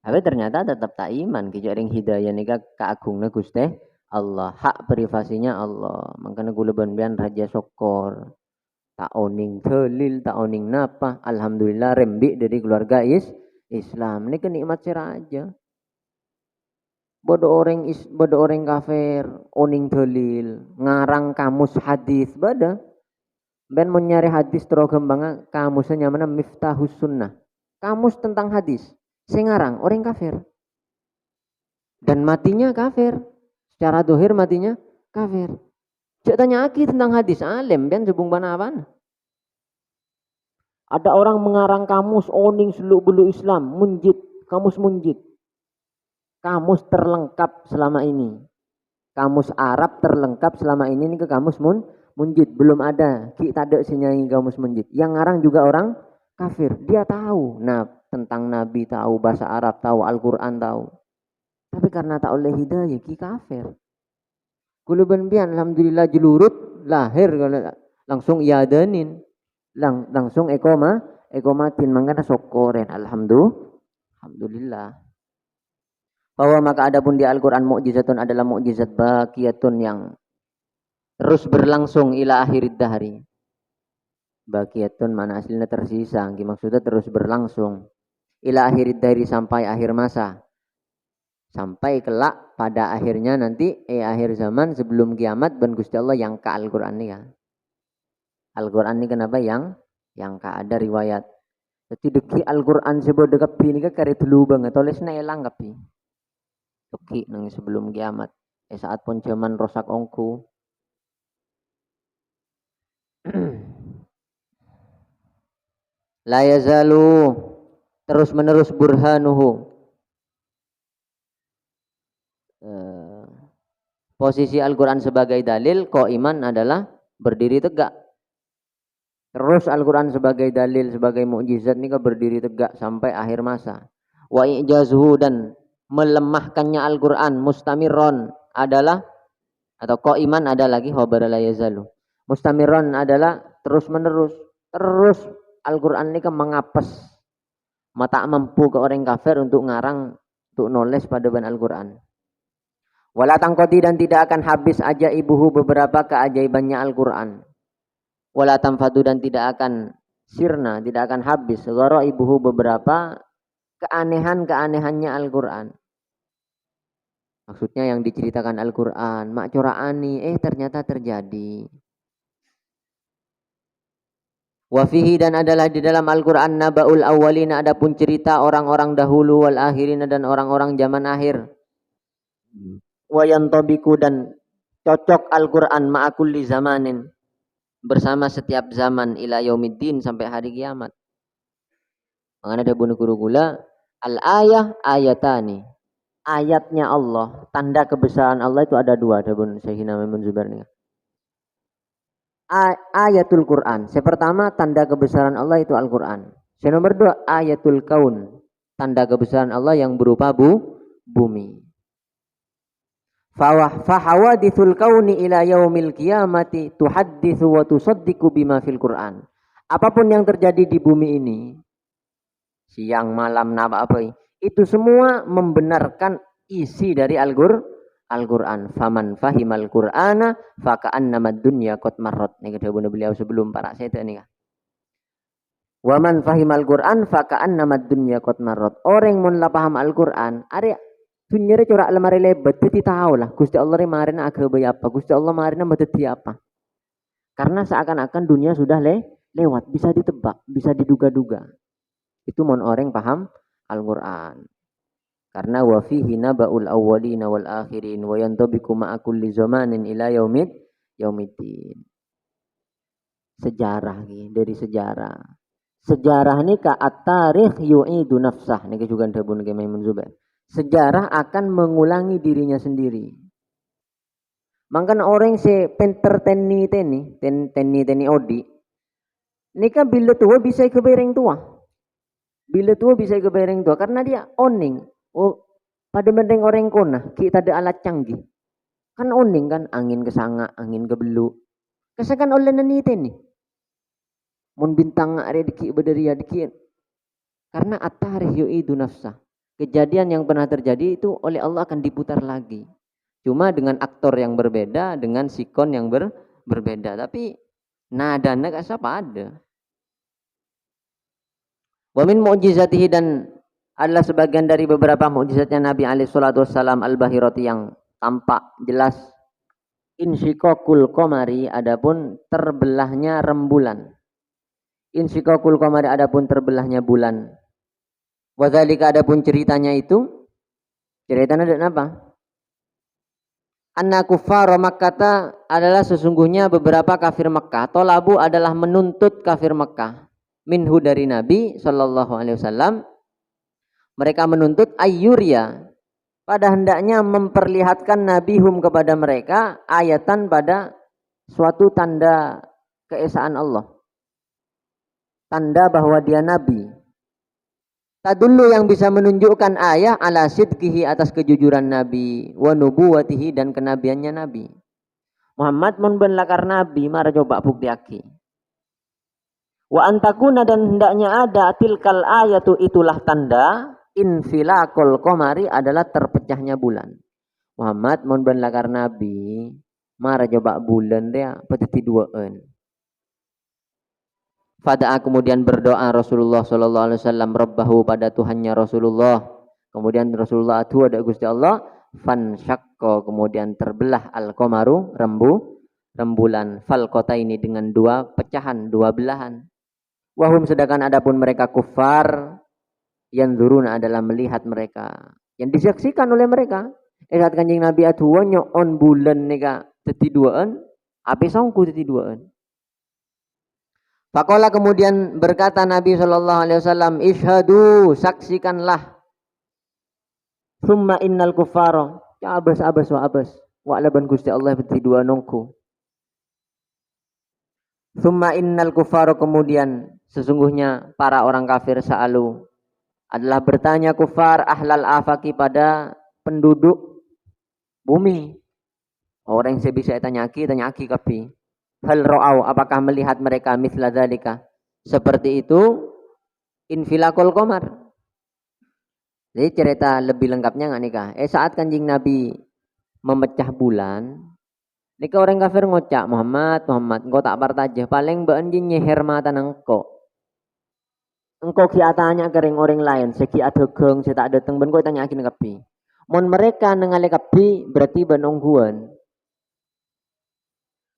Tapi ternyata tetap tak iman kijaring hidayah nika keagungna Gusti Allah, hak privasinya Allah. Makanya gula benbian raja sokor tak oning telil tak oning napa, alhamdulillah rembik dari keluarga Islam ini kenikmat si raja. Bodo orang kafir oning telil ngarang kamus hadis bada ben menyari hadis terogembanga kamusnya mana Miftahus Sunnah, kamus tentang hadis sing ngarang orang kafir dan matinya kafir secara dohir, matinya kafir. Cek tanya aki tentang hadis alim ben sebung bana. Ada orang mengarang kamus oning seluk beluk Islam munjid, kamus munjid. Kamus terlengkap selama ini. Kamus Arab terlengkap selama ini ke kamus munjid. Belum ada. Kita ada sinyai kamus munjid. Yang ngarang juga orang kafir. Dia tahu. Nah, tentang Nabi tahu, bahasa Arab tahu, Al-Quran tahu. Tapi karena tak oleh hidayah, ki kafir. Kuluban bian, alhamdulillah jelurut, lahir langsung yadanin. Langsung ekomatin. Mangkana sokoren. Alhamdulillah. Bahwa maka adapun di Al-Quran mu'jizatun adalah mu'jizat baqiyatun yang terus berlangsung ila akhirid dahri. Baqiyatun mana aslinya tersisa, maksudnya terus berlangsung. Ila akhirid dahri sampai akhir masa. Sampai kelak pada akhirnya nanti akhir zaman sebelum kiamat ben Gusti Allah yang ka Al-Quran ini ya. Al-Quran ini kenapa yang ka ada riwayat. Jadi deki Al-Quran sebab dekat ini kan kare dulu banget tulisnya elang kapi. Teki nang sebelum kiamat. Saat pun zaman rosak ongku. La yazalu terus menerus burhanuhu. Posisi Al-Quran sebagai dalil, iman adalah berdiri tegak. Terus Al-Quran sebagai dalil, sebagai mukjizat ini berdiri tegak sampai akhir masa. Wa i'jazuhu dan melemahkannya Al-Quran mustamirron adalah atau iman ada lagi khabar la yazalu. Mustamirron adalah terus menerus. Terus Al-Quran ini mengapes mata mampu ke orang kafir untuk ngarang, untuk nulis pada ban Al-Quran. Wala tangkoti dan tidak akan habis aja ibuhu beberapa keajaibannya Al-Quran. Wala tamfadu dan tidak akan sirna, tidak akan habis ghara ibuhu beberapa keanehannya Al-Quran. Maksudnya yang diceritakan Al-Quran, mak coraani, ternyata terjadi. Wafihi dan adalah di dalam Al-Quran naba'ul awwalina, adapun cerita orang-orang dahulu, wal akhirina dan orang-orang zaman akhir. Wayantabiku dan cocok Al-Quran ma'akulli zamanin, bersama setiap zaman ila yaumiddin sampai hari kiamat. Makanya ada bunuh guru gula al-ayah ayatani. Ayatnya Allah, tanda kebesaran Allah itu ada dua. Ada bun Syekhina Maimun Zubair nih. Ayatul Quran. Yang pertama tanda kebesaran Allah itu Al-Quran. Yang nomor dua ayatul kaun. Tanda kebesaran Allah yang berupa bumi. Fahawadithul kauni ila yaumil qiyamati tuhadditsu wa tusaddiqu bima fil Qur'an. Apapun yang terjadi di bumi ini, siang, malam, apa itu semua membenarkan isi dari Al-Qur'an. Faman fahimal Qur'ana faka'annamad dunya qad marrat. Nih dawuh beliau sebelum para setan nih. Wa man fahimal Qur'an faka'annamad dunya qad marrat. Orang mun la paham Al-Qur'an, are dunya re corak lemari lebat, dadi tahu lah Gusti Allah re marina agama apa, Gusti Allah marina medeti apa. Karena seakan-akan dunia sudah lewat, bisa ditebak, bisa diduga-duga. Itu mon orang paham Al-Qur'an. Karena wa fihi naba'ul awwalina wal akhirin wa yantabiqu ma'a kulli zamanin ila yaumiddin. Sejarah nih, dari sejarah. Sejarah ini ka at-tarikh yu'idu nafsah. Ini juga dabun ke Maimun Zubair. Sejarah akan mengulangi dirinya sendiri. Mangkan orang si penter teni odi. Ini kan bila tua bisa kebereng tua. Bila tua bisa kebereng tua. Karena dia oning. Oh, pada mendeng orang kona. Kita ada alat canggih. Kan oning kan. Angin kesanga, angin kebelu. Kesakan oleh nanite nih. Mun bintang ada diki berdiri diki. Karena at-tarikh yu'idu nafsah. Kejadian yang pernah terjadi itu oleh Allah akan diputar lagi. Cuma dengan aktor yang berbeda, dengan sikon yang berbeda. Tapi nadanya gak siapa ada. Wa min mu'jizatihi, dan adalah sebagian dari beberapa mukjizatnya Nabi alaihi salatu wassalam al-bahirati yang tampak jelas. Insyiqaqul qamari, adapun terbelahnya rembulan. Insyiqaqul qamari, adapun terbelahnya bulan. Wa dzalika, adapun ceritanya itu, ceritanya ada apa? Anna kuffar Makkah adalah sesungguhnya beberapa kafir Mekah. Tolabu adalah menuntut kafir Mekah. Minhu, dari Nabi sallallahu alaihi wasallam. Mereka menuntut ayyurya, pada hendaknya memperlihatkan nabihum kepada mereka ayatan, pada suatu tanda keesaan Allah. Tanda bahwa dia nabi. Tadullu, yang bisa menunjukkan ayat ala sidqihi, atas kejujuran Nabi, wa nubuwatihi, dan kenabiannya Nabi. Muhammad mun ben lakar nabi, mara coba buktiake. Wa antakuna, dan hendaknya ada tilkal ayatu, itulah tanda infilaqul qamari, adalah terpecahnya bulan. Muhammad mun ben lakar nabi, mara coba bulan dia petiti duaan. Fada'a, kemudian berdoa Rasulullah sallallahu alaihi wasallam rabbahu, pada Tuhannya Rasulullah. Kemudian Rasulullah atu ada Gusti Allah, fansyaqqa, kemudian terbelah al-qamaru, rembulan, falqataini, dengan dua pecahan, dua belahan. Wahum, sedangkan adapun mereka kufar, yanzuruna, adalah melihat mereka, yang disaksikan oleh mereka. Saat Kanjeng Nabi atu nyoon bulan nika dadi duaan, ape sangku dadi duaan. Faqala, kemudian berkata Nabi sallallahu alaihi wasallam, ishadu, saksikanlah. Thumma innal kuffara, ya abas wa laban Gusti Allah beti dua nongku. Thumma innal kuffara, kemudian sesungguhnya para orang kafir, sa'alu, adalah bertanya kufar, ahlal afaki, pada penduduk bumi. Orang yang bisa tanya aki kapi. Hal ro'au, apakah melihat mereka mithla dzalika, seperti itu, infilaqul qamar. Jadi cerita lebih lengkapnya nggak nikah? Saat Kanjeng Nabi memecah bulan, nika orang kafir ngocak, Muhammad, engkau tak partaja, paling mbak anjing nyeher mata engkau kiatanya kering orang lain, segi adegeng, saya tak dateng, ben kau tanya akin kapi. Mon mereka nengale kapi, berarti benungguan.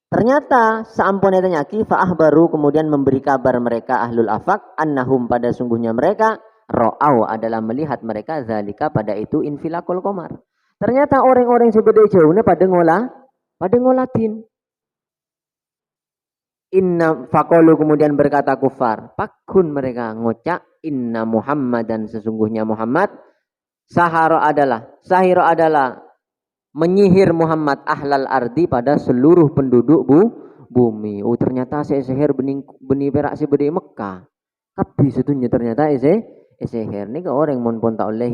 Ternyata seampunnya tanyaki, fa'ah baru, kemudian memberi kabar mereka ahlul afak, annahum, pada sungguhnya mereka, ro'au, adalah melihat mereka, zalika, pada itu, infilaqul qamar. Ternyata orang-orang sebeda jauhnya pada ngolatin. Inna faqalu, kemudian berkata kufar, pakun, mereka ngocak, inna Muhammadan, sesungguhnya Muhammad, sahiro adalah menyihir Muhammad ahlal ardi, pada seluruh penduduk bumi. Oh, ternyata sihir benih perak si bede Mekah. Tapi setunya ternyata sihir. Ini ke orang mun pun tak oleh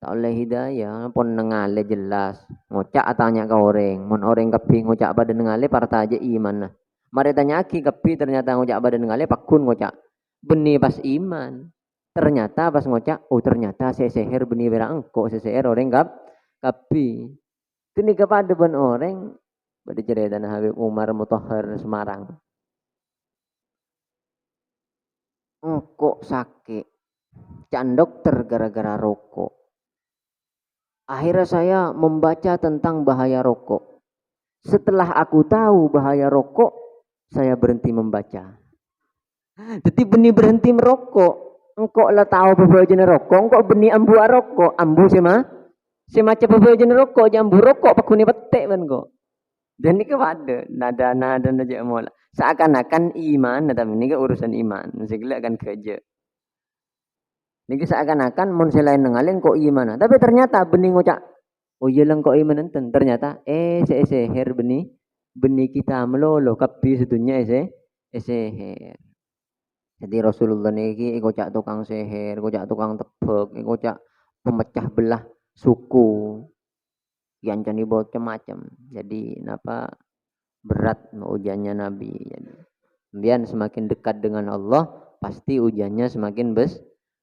tak oleh hidayah, pon nengale jelas. Ngocak tanya ke orang, mon orang kepi ngocak pada nengale parta aja iman nah. Mari tanya aki kepi ternyata ngocak pada nengale pakun ngocak. Beni pas iman. Ternyata pas ngocak, oh ternyata seseher beni bera engko seseher orang kepi. Kini kepada ben orang pada cerita Habib Umar Mutahhar Semarang. Kok sakit. Can dokter gara-gara rokok. Akhirnya saya membaca tentang bahaya rokok. Setelah aku tahu bahaya rokok, saya berhenti membaca. Jadi benih berhenti merokok. Engkau lah tahu bahaya jenis rokok, engkau benih ambu rokok, ambu sema. Semacam bahaya jenis rokok, jambu rokok pakuni petek kan kok. Dan ini kepada nada-nada aja mola. Seakan-akan iman, tapi ini ke urusan iman. Segala akan kerja. Niki seakan-akan mun selain nengalin kok iman. Tapi ternyata benih ngocak. Oh iya lang kok iman enten. Ternyata seher benih kita melolo kapi sedunya seher. Jadi Rasulullah niki ngocak tukang seher, ngocak tukang tebak, ngocak pemecah belah suku. Yang jadi macam-macam. Jadi napa berat ujiannya Nabi. Jadi kemudian semakin dekat dengan Allah, pasti ujiannya semakin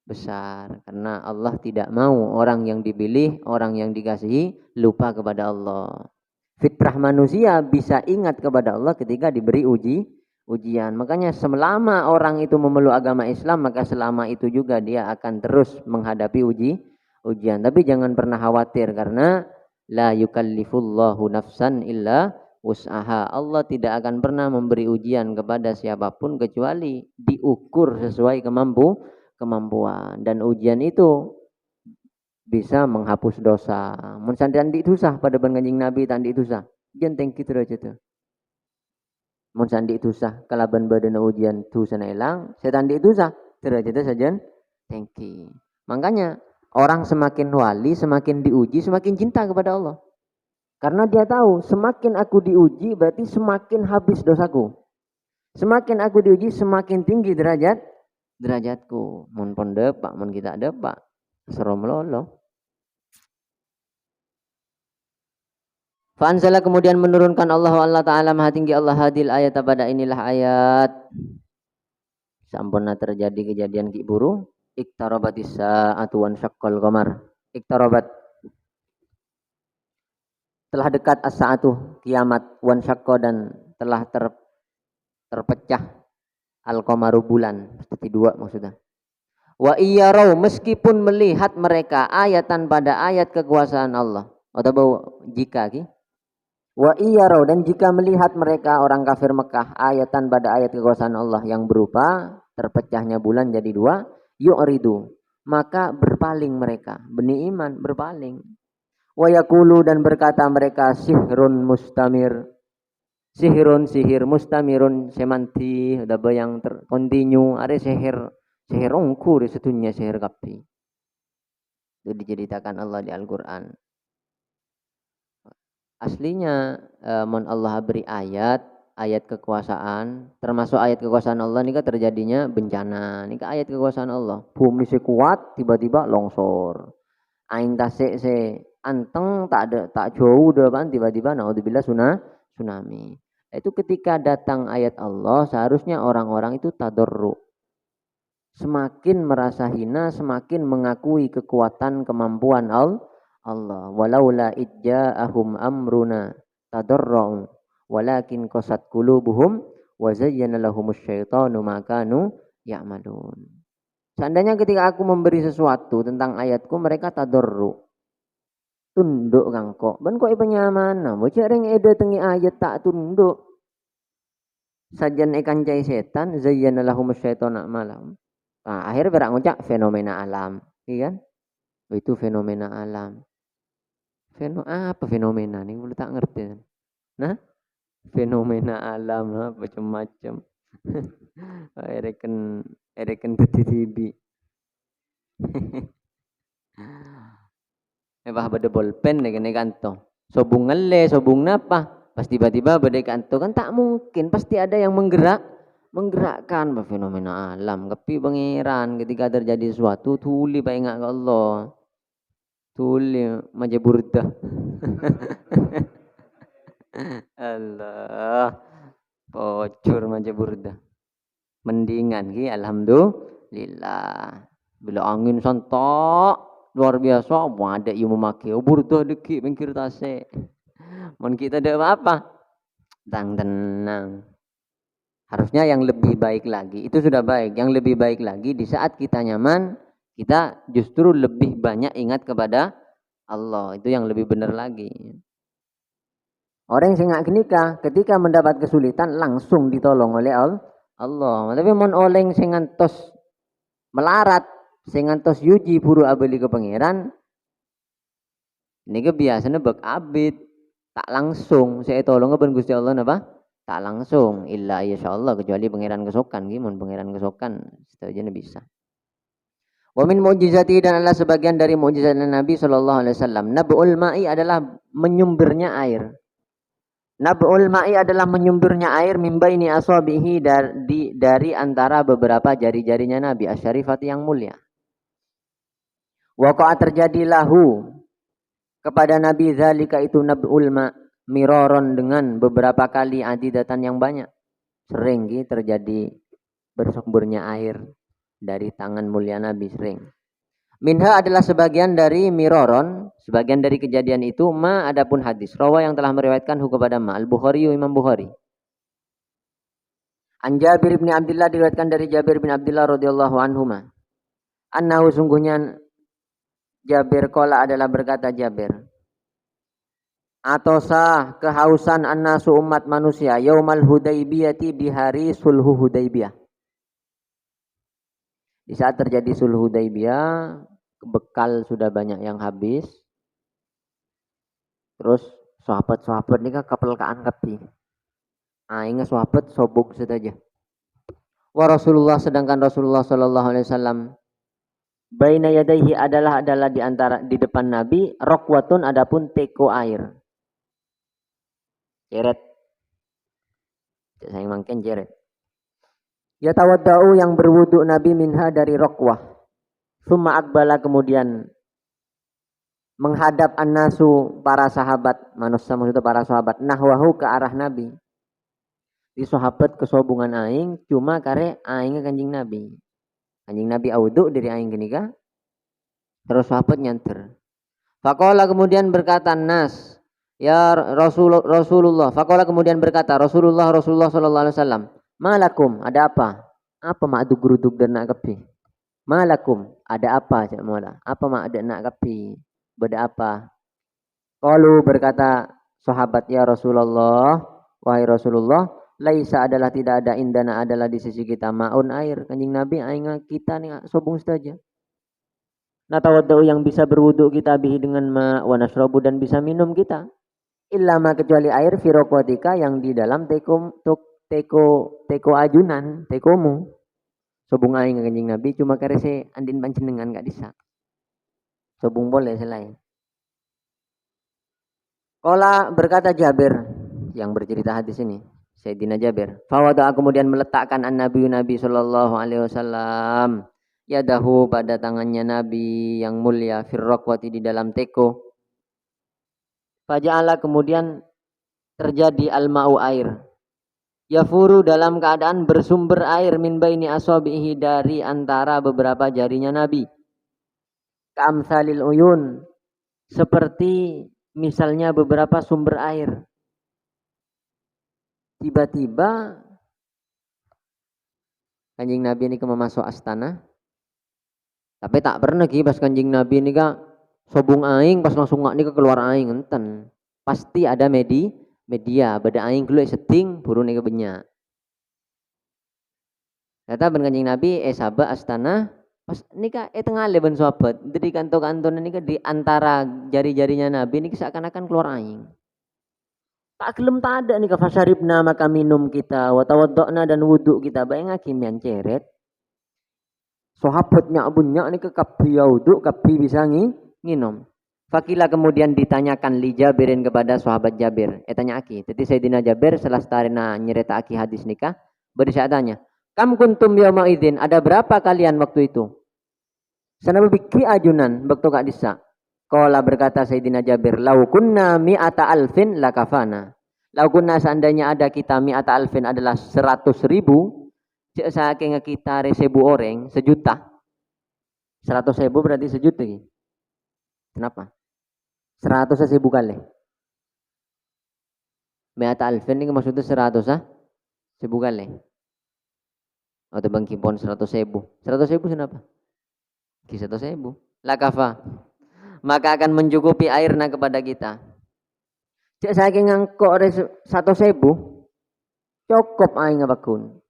besar. Karena Allah tidak mau orang yang dipilih, orang yang dikasihi, lupa kepada Allah. Fitrah manusia bisa ingat kepada Allah ketika diberi ujian. Makanya selama orang itu memeluk agama Islam, maka selama itu juga dia akan terus menghadapi ujian. Tapi jangan pernah khawatir karena la yukallifullahu nafsan illa usaha. Allah tidak akan pernah memberi ujian kepada siapapun kecuali diukur sesuai kemampuan. Dan ujian itu bisa menghapus dosa. Mun tandi susah pada Kanjeng Nabi tandi susah. Genteng gitu aja tuh. Mun sandi susah kalaban badan ujian tu sana hilang, saya tandi susah. Derajatnya saja tengki. Makanya orang semakin wali, semakin diuji, semakin cinta kepada Allah. Karena dia tahu semakin aku diuji berarti semakin habis dosaku. Semakin aku diuji semakin tinggi derajatku. Mun pon depak, mun kita depak. Serom lolo. Fa'anzala kemudian menurunkan Allah Ta'ala maha tinggi Allah hadil ayat pada inilah ayat. Sampurna terjadi kejadian ki buru. Iktarabatis sa'atu wan syaqqal qamar. Iktarabat telah dekat as-sa'atu kiamat wan syaqqa dan telah terpecah al-qamaru bulan seperti dua maksudnya. Wa iyarau meskipun melihat mereka ayatan pada ayat kekuasaan Allah atau jika ki wa iyarau dan jika melihat mereka orang kafir Mekah ayatan pada ayat kekuasaan Allah yang berupa terpecahnya bulan jadi dua yu'ridu maka berpaling mereka beni iman berpaling. Wa yaqulu dan berkata mereka sihrun mustamir. Sihir mustamirun semanti ada yang terkontinu ada sihir ongku di setunya sihir kapi. Itu diceritakan Allah di Al-Qur'an. Aslinya mon Allah beri ayat kekuasaan, termasuk ayat kekuasaan Allah ini kan terjadinya bencana. Ini kan ayat kekuasaan Allah. Bumi sekuat tiba-tiba longsor. Ain tasik se anteng tak jauh depan tiba-tiba naudzubillah tsunami. Itu ketika datang ayat Allah seharusnya orang-orang itu tadarru. Semakin merasa hina, semakin mengakui kekuatan kemampuan Allah. Walaula idja'ahum amruna tadarru walakin qasat qulubuhum wa zayyana lahumus syaitanu ma kanu ya'malun. Seandainya ketika aku memberi sesuatu tentang ayatku mereka tadarru. Tunduk kangko. Ben kok penyamana. Bocah ring ede tengi ayat tak tunduk. Sajan ikan cai setan zayyana lahumus syaitanu malam. Nah, akhirnya berak ngucap fenomena alam. Iya kan? Itu fenomena alam. Apa fenomena nih? Boleh tak ngerti. Nah, fenomena alam macam-macam. Ereken TV. Bah bade bolpen dengan kanto. Sobung ngele, sobung napa? Pas tiba-tiba bade kanto kan tak mungkin. Pasti ada yang menggerakkan fenomena alam. Tapi pangeran ketika terjadi sesuatu tuli baik ke Allah. Tuli maja burda. Allah, bocor maja burda. Mendingan ki alhamdulillah. Bila angin santok luar biasa, ada yang memakai burda deki bengkir tase. Mun kita ada apa? Tenang. Harusnya yang lebih baik lagi, itu sudah baik. Yang lebih baik lagi di saat kita nyaman, kita justru lebih banyak ingat kepada Allah. Itu yang lebih benar lagi. Orang yang nggak nikah, ketika mendapat kesulitan langsung ditolong oleh Allah. Tapi mon oleng sing ngantos melarat, sing ngantos yuji buru abeli ke pangeran, niki biasanya bek abid, tak langsung saya tolong ben Gusti Allah napa? Tak langsung illa insyaallah kecuali pangeran kesokan ki mun pangeran kesokan setajane bisa. Wa min mu'jizati dan adalah sebagian dari mukjizat Nabi sallallahu alaihi wasallam. Nab'ul ma'i adalah menyumbernya air. Nab'ul ma'i adalah menyumbernya air min baini asabihi dari antara beberapa jari-jarinya Nabi asyarifati yang mulia. Waqa'a terjadi lahu kepada Nabi zalika itu nab'ul ma' miroron dengan beberapa kali adidatan yang banyak. Sering terjadi bersumbernya air dari tangan mulia Nabi sering. Minha adalah sebagian dari miroron, sebagian dari kejadian itu ma adapun hadis. Rawa yang telah meriwayatkan kepada ma Al-Bukhari Imam Bukhari. An Jabir bin Abdullah diriwayatkan dari Jabir bin Abdullah radhiyallahu anhuma. Annahu sungguhnya Jabir qala adalah berkata Jabir. Atosa kehausan annasu umat manusia yaumal Hudaybiyati di hari sulhu Hudaybiyah. Di saat terjadi sulhu Hudaybiyah, bekal sudah banyak yang habis. Terus sahabat-sahabat ini kan kapelkaan kapi. Ingat sahabat sobuk saja. Wa Rasulullah sedangkan Rasulullah sallallahu alaihi wasallam baina yadaihi adalah di antara di depan Nabi rokwatun adapun teko air. Jeret. Saya mangken jeret. Ya tawaddau yang berwudu Nabi minha dari rokwah. Summa akbala kemudian menghadap annasu para sahabat, manusia maksudnya para sahabat nahwahu ke arah Nabi. Di sahabat kesobungan aing cuma kare aingnya kanjing Nabi. Kanjing Nabi audu dari aing gini kah? Terus sahabat nyanter. Faqala kemudian berkata Nas, ya Rasulullah. Faqala kemudian berkata Rasulullah sallallahu alaihi wasallam, "Malakum, ada apa? Apa mak dugurudug dan nak kepi? Malakum, ada apa cak mola? Apa mak ada nak kepi? Beda apa?" Qalu berkata sahabat ya Rasulullah, wahai Rasulullah, laisa adalah tidak ada indana adalah di sisi kita maun air. Kanjing Nabi aing kita nih sobung saja. Natawaddau yang bisa berwudu kita bihi dengan ma wa nasrabu dan bisa minum kita. Illa ma kecuali air firaqatika yang di dalam teko ajunan, tekomu. Sobung aing kanjing Nabi cuma karese andin panjenengan enggak bisa. Sobung boleh selain. Qala berkata Jabir yang bercerita hadis ini, Sayyidina Jabir. Fawada kemudian meletakkan an-Nabi sallallahu alaihi wasallam yadahu pada tangannya Nabi yang mulia firraqwati di dalam teko. Faja'ala kemudian terjadi al-ma'u air. Yafuru dalam keadaan bersumber air min baini asabihi dari antara beberapa jarinya Nabi. Ka'amsalil uyun seperti misalnya beberapa sumber air. Tiba-tiba kanjing Nabi ini masuk astana. Tapi tak pernah pas kanjing Nabi ini sobung aing pas langsung nggak keluar aing enten. Pasti ada media beda aing dulu setting buru nih banyak. Kata ben kanjing Nabi sabak astana pas nika tengah leben sahabat dari kantor-kantor nika di antara jari-jarinya Nabi ini seakan-akan keluar aing. Tak gelem tak ada nih fasaribna maka minum kita wa tawaddana dan wudu kita bayang hakim ceret. Sahabatnya abunya nih ke kapi wudu kapi bisa nginum. Fakila kemudian ditanyakan li Jabirin kepada sahabat Jabir. Tanya aki. Jadi Sayyidina Jabir setelah starina nyerita aki hadis nikah berisyak tanya. Kam kuntum yauma idzin, ada berapa kalian waktu itu? Sana bikri ajunan waktu gak disa. Qala berkata Sayyidina Jabir, "Lau kunna mi'ata alfin lakafana." Lau kunna seandainya ada kita mi'ata alfin adalah 100.000, cek saking kita 1.000 orang, sejuta. 100.000 berarti sejuta. Kenapa? 100.000 kali. Mi'ata alfin ini maksudnya 100 1000 kali. Atau bang kipon 100.000. 100.000 kenapa? Ki 100.000. Lakafa. Maka akan mencukupi airnya kepada kita. Cek saking ngangkok 100.000, cukup aing ngabakun.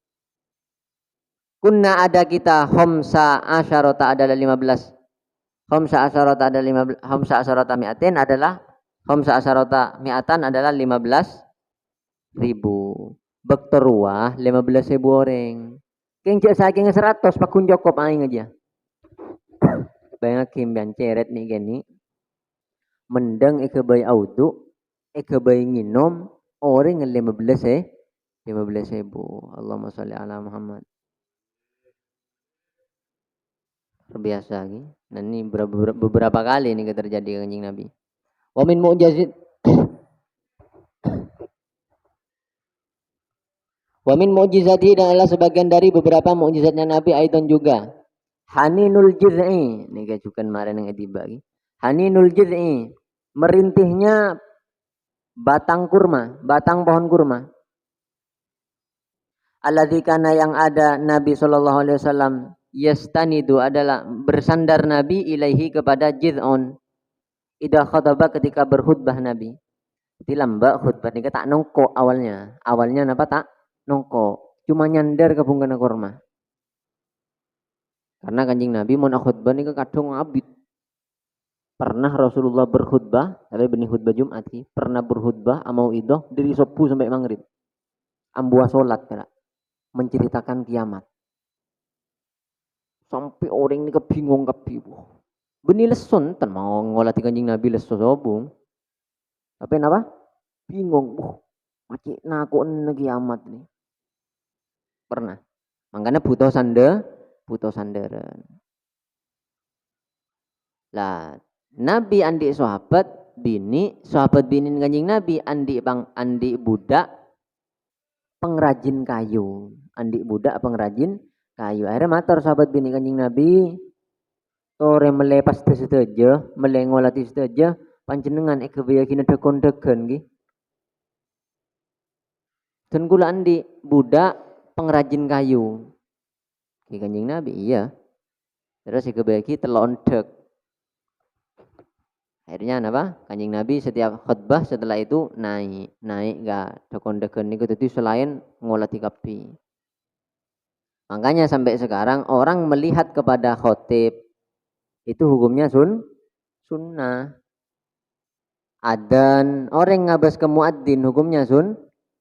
Kunna ada kita homsa asyarota adalah 15. Homsa asyarota adalah 15. Homsa asyarota mi'atin adalah homsa asyarota mi'atan adalah 15.000. Bekterua 15.000 orang. Keng cek saking 100 pakun cukup aing aja. Bayang kimbian ceret nih gini. Mendeng ikebay audu, ikebay nginom, orang 15.000. Allahumma sholli ala Muhammad. Terbiasa lagi. Dan ini beberapa kali ini terjadi kanjeng Nabi. Wa min mu'jizat Wa min mu'jizati dan adalah sebagian dari beberapa mukjizatnya Nabi Aidan juga. Haninul jiz'i. Ini kayak juga kemarin yang tiba lagi. Haninul jiz'i. Merintihnya batang kurma, batang pohon kurma. Alladzi kana yang ada Nabi sallallahu alaihi wasallam yastanidu adalah bersandar Nabi ilaihi kepada jiz'un. Idza khataba ketika berkhutbah Nabi. Jadi lamba khutbah ini tak nongko awalnya. Awalnya apa tak nongko. Cuma nyandar ke bungkana kurma. Karena kanjeng Nabi mau khutbah ini kadang abid. Pernah Rasulullah berkhutbah, tapi benih khutbah Jumat sih. Pernah berkhutbah amau idoh dari subuh sampai maghrib. Ambuah solat kira. Menceritakan kiamat. Sampai orang ini kebingung kebibu. Benih lesun, tan mau ngolati kanjeng Nabi lesun sobung. Tapi kenapa? Bingung. Macam nak kiamat nih. Pernah. Makanya butuh sandaran. Lah, Nabi andi sahabat bini kanjeng Nabi andi budak pengrajin kayu. Andi budak pengrajin kayu. Akhirnya matur sahabat bini kanjeng Nabi, tore melepas sedaja, melengolati sedaja, panjenengan kebayakina dekon-dekon nggih. Dan kula andi budak pengrajin kayu. Ki kanjeng Nabi, iya. Terus kebayaki telondek. Akhirnya apa? Kanjeng Nabi setiap khutbah setelah itu naik enggak dekon-dekon niku dadi selain ngolati kapi. Makanya sampai sekarang orang melihat kepada khotib itu hukumnya sunnah. Adan orang ngabas ke muadzin hukumnya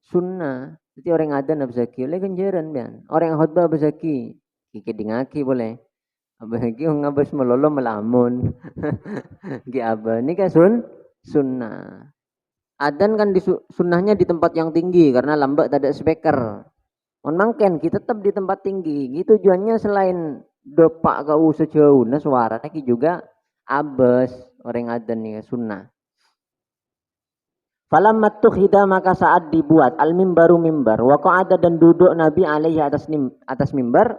sunnah. Jadi orang adan abzaki oleh ganjaran bian. Orang khutbah abzaki kiki dingaki boleh. Abzaki ngabas melolo melamun. Ki aba ini kan sunnah. Adan kan sunnahnya di tempat yang tinggi karena lambat tak ada speaker. Mangken kita tetap di tempat tinggi. Gitu tujuannya selain dopak kau sejauh nah suara lagi juga abas orang adan nih sunnah. Falamma tukhida maka saat dibuat al-mimbaru mimbar wa qa'ada dan duduk Nabi alaihi atas mimbar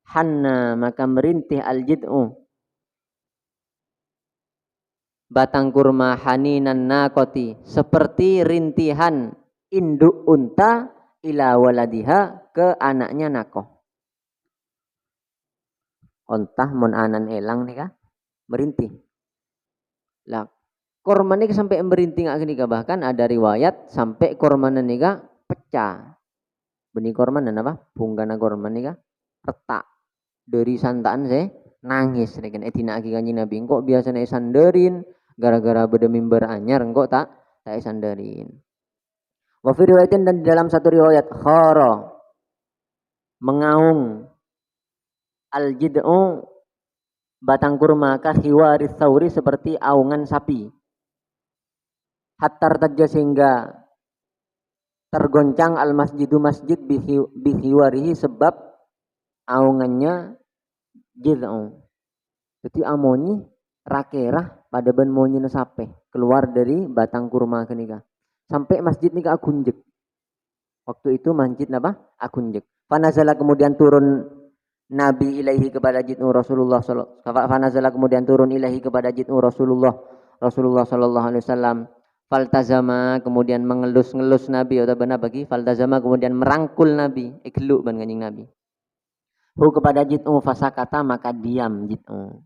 hanna maka merintih al-jid'u batang kurma haninan naqati seperti rintihan induk unta ila waladiha ke anaknya nakoh. Ontah mon anan elang nih kah merintih. Lah korma nih sampai merintih nggak gini bahkan ada riwayat sampai korma nih kah pecah. Benih korma apa? Bunggana korma nih kah retak dari santaan saya nangis. Rekan etina aki kanjeng Nabi kok biasa nih sanderin gara-gara beda mimbar anyar kok tak sanderin. Wa fi riwayatin dan di dalam satu riwayat khara mengaung al-jid'u batang kurma ka hiwari tsauri seperti aungan sapi. Hatta terja sehingga tergoncang al-masjidu masjid bihiwarihi sebab aungannya jid'u. Jadi amoni rakerah pada ben mau nyena sape keluar dari batang kurma kenika sampai masjid nika agunjek. Waktu itu masjid apa? Agunjek. Fanazala kemudian turun Nabi ilaihi kepada jid'u Rasulullah fanazala kemudian turun ilaihi kepada jid'u Rasulullah sallallahu alaihi wasallam. Faltazama kemudian mengelus-ngelus Nabi atau benar bagi faltazama kemudian merangkul Nabi ikluk ban kanjing Nabi. Hu kepada jid'u fasakata maka diam jid'u.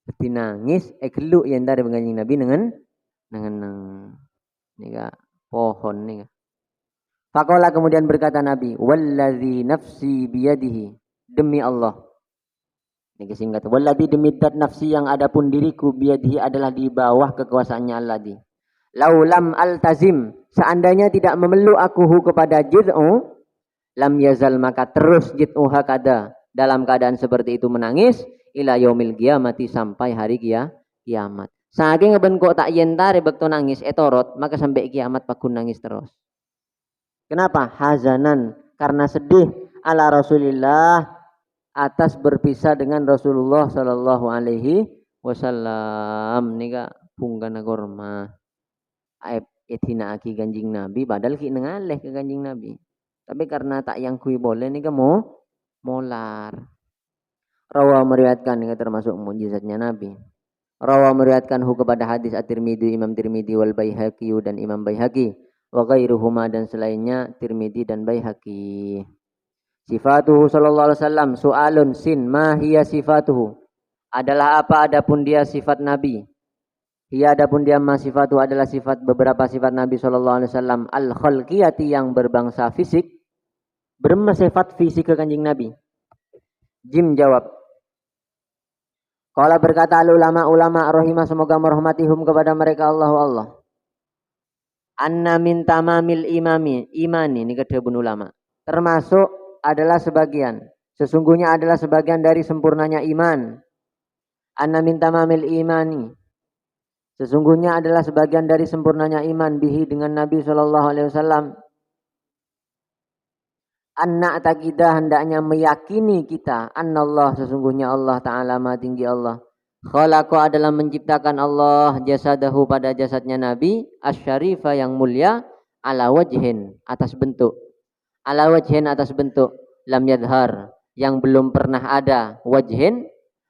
Seperti nangis ikluk yang dari kanjing Nabi dengan nika pohon nika. Faqala kemudian berkata Nabi, "Wallazi nafsi biyadihi." Demi Allah. Ini singkat. Wallazi demi dat nafsi yang adapun diriku biyadihi adalah di bawah kekuasaannya Allah di. Laulam altazim, seandainya tidak memeluk aku kepada jid'u, lam yazal maka terus jid'u hakada dalam keadaan seperti itu menangis ila yaumil qiyamati sampai hari kiamat. Saking ngeben kok tak yentare bekto nangis etorot maka sampai kiamat pakun nangis terus. Kenapa? Hazanan karena sedih ala Rasulillah atas berpisah dengan Rasulullah sallallahu alaihi wasallam. Nika punggana korma. Aib etina aki ganjing Nabi padahal ki nengaleh ke ganjing Nabi. Tapi karena tak yang kui boleh nika mau molar. Rawa meriwayatkan nika termasuk mukjizatnya Nabi. Rawa meriwayatkan hu kepada hadis At-Tirmidzi Imam Tirmidzi wal Baihaqi dan Imam Baihaqi wa ghairuhuma dan selainnya Tirmidzi dan Baihaqi. Sifatuhu sallallahu alaihi wasallam su'alun sin ma hiya sifatuhu. Adalah apa adapun dia sifat Nabi? Ia adapun dia ma sifatu adalah sifat beberapa sifat Nabi sallallahu alaihi wasallam al-khalqiyati yang berbangsa fisik. Berapa sifat fisik ke kanjing Nabi? Jim jawab. Qala berkata ulama rahimah semoga merahmatihum kepada mereka Allah. Anna min tamamil imani ini kedua ulama. Termasuk adalah sebagian. Sesungguhnya adalah sebagian dari sempurnanya iman. Anna min tamamil imani. Sesungguhnya adalah sebagian dari sempurnanya iman bihi dengan Nabi sallallahu alaihi wasallam. Anna taqidah hendaknya meyakini kita annallah sesungguhnya Allah taala maha tinggi Allah. Khalaqa adalah menciptakan Allah jasadahu pada jasadnya Nabi asy-syarifah yang mulia ala wajhin atas bentuk. Ala wajhin atas bentuk lam yadhar yang belum pernah ada wajhin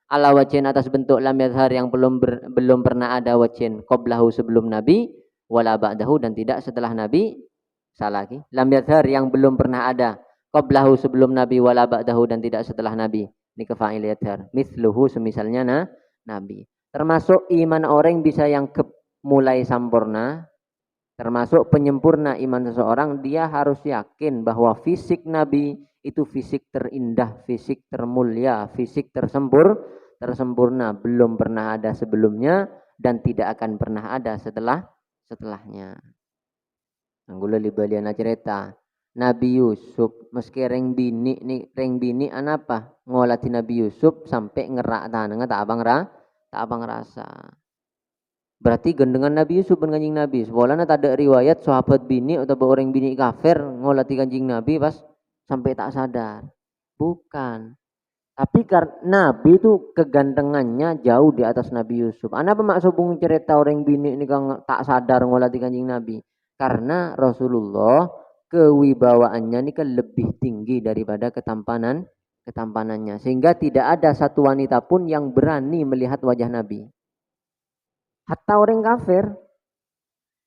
ala wajhin atas bentuk lam yadhar yang belum pernah ada wajhin qablahu sebelum Nabi wala ba'dahu dan tidak setelah Nabi. Salah lagi. Lam yadhar yang belum pernah ada qablahu sebelum Nabi wala ba'dahu dan tidak setelah Nabi. Ini kefa'il yadhar. Mithluhu semisalnya Nabi. Termasuk iman orang bisa yang mulai sempurna. Termasuk penyempurna iman seseorang, dia harus yakin bahwa fisik Nabi itu fisik terindah, fisik termulia, fisik tersempurna, belum pernah ada sebelumnya dan tidak akan pernah ada setelahnya. Anggula libaliana cerita Nabi Yusuf meski reng bini anapa ngolati Nabi Yusuf sampai ngerak tanah tak abang rasa. Berarti gendengan Nabi Yusuf dan kanjing Nabi. Sebolana tak ada riwayat sahabat bini atau orang bini kafir ngolati kanjing Nabi pas sampai tak sadar. Bukan. Tapi karena Nabi itu kegantengannya jauh di atas Nabi Yusuf. Ana apa maksud bung cerita orang bini ini kan tak sadar ngolati kanjing Nabi? Karena Rasulullah kewibawaannya ini kan lebih tinggi daripada ketampanannya. Sehingga tidak ada satu wanita pun yang berani melihat wajah Nabi. Hatta orang kafir.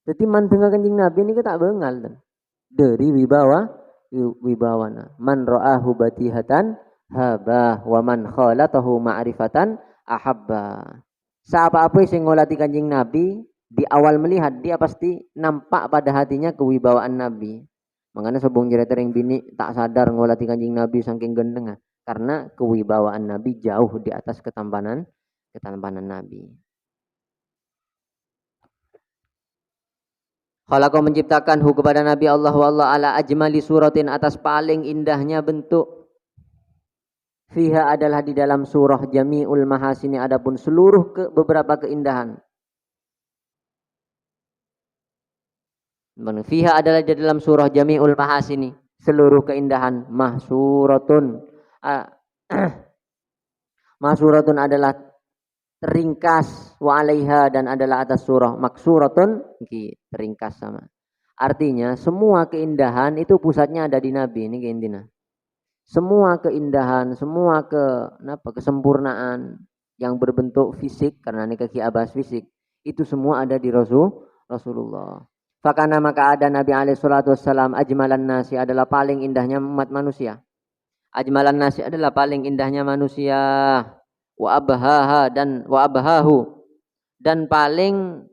Jadi mandengar kanjing Nabi ini tak bengal. Dari wibawana. Man ra'ahu batihatan habah wa man khalatahu ma'rifatan ahabba. Siapa apa yang ngolati kanjing Nabi di awal melihat dia pasti nampak pada hatinya kewibawaan Nabi. Makanya sebelum cerita yang bini tak sadar ngolati kanjing Nabi saking gendeng karena kewibawaan Nabi jauh di atas ketampanan Nabi. Khalaqa menciptakan hu kepada Nabi Allah ala ajmali suratin atas paling indahnya bentuk. Fiha adalah di dalam surah Jami'ul Mahasini adapun seluruh beberapa keindahan. Fiha adalah di dalam surah Jami'ul Mahasini seluruh keindahan mahsuratun. Mahsuratun adalah teringkas, wa 'alaiha dan adalah atas surah maksuratun teringkas sama. Artinya semua keindahan itu pusatnya ada di Nabi ini intinya. Semua keindahan, semua kesempurnaan yang berbentuk fisik karena ini kaki abas fisik itu semua ada di Rasulullah. Fakana maka ada Nabi alaihi salatu wassalam ajmalan nasi adalah paling indahnya umat manusia. Ajmalan nasi adalah paling indahnya manusia. Wa abahahu dan paling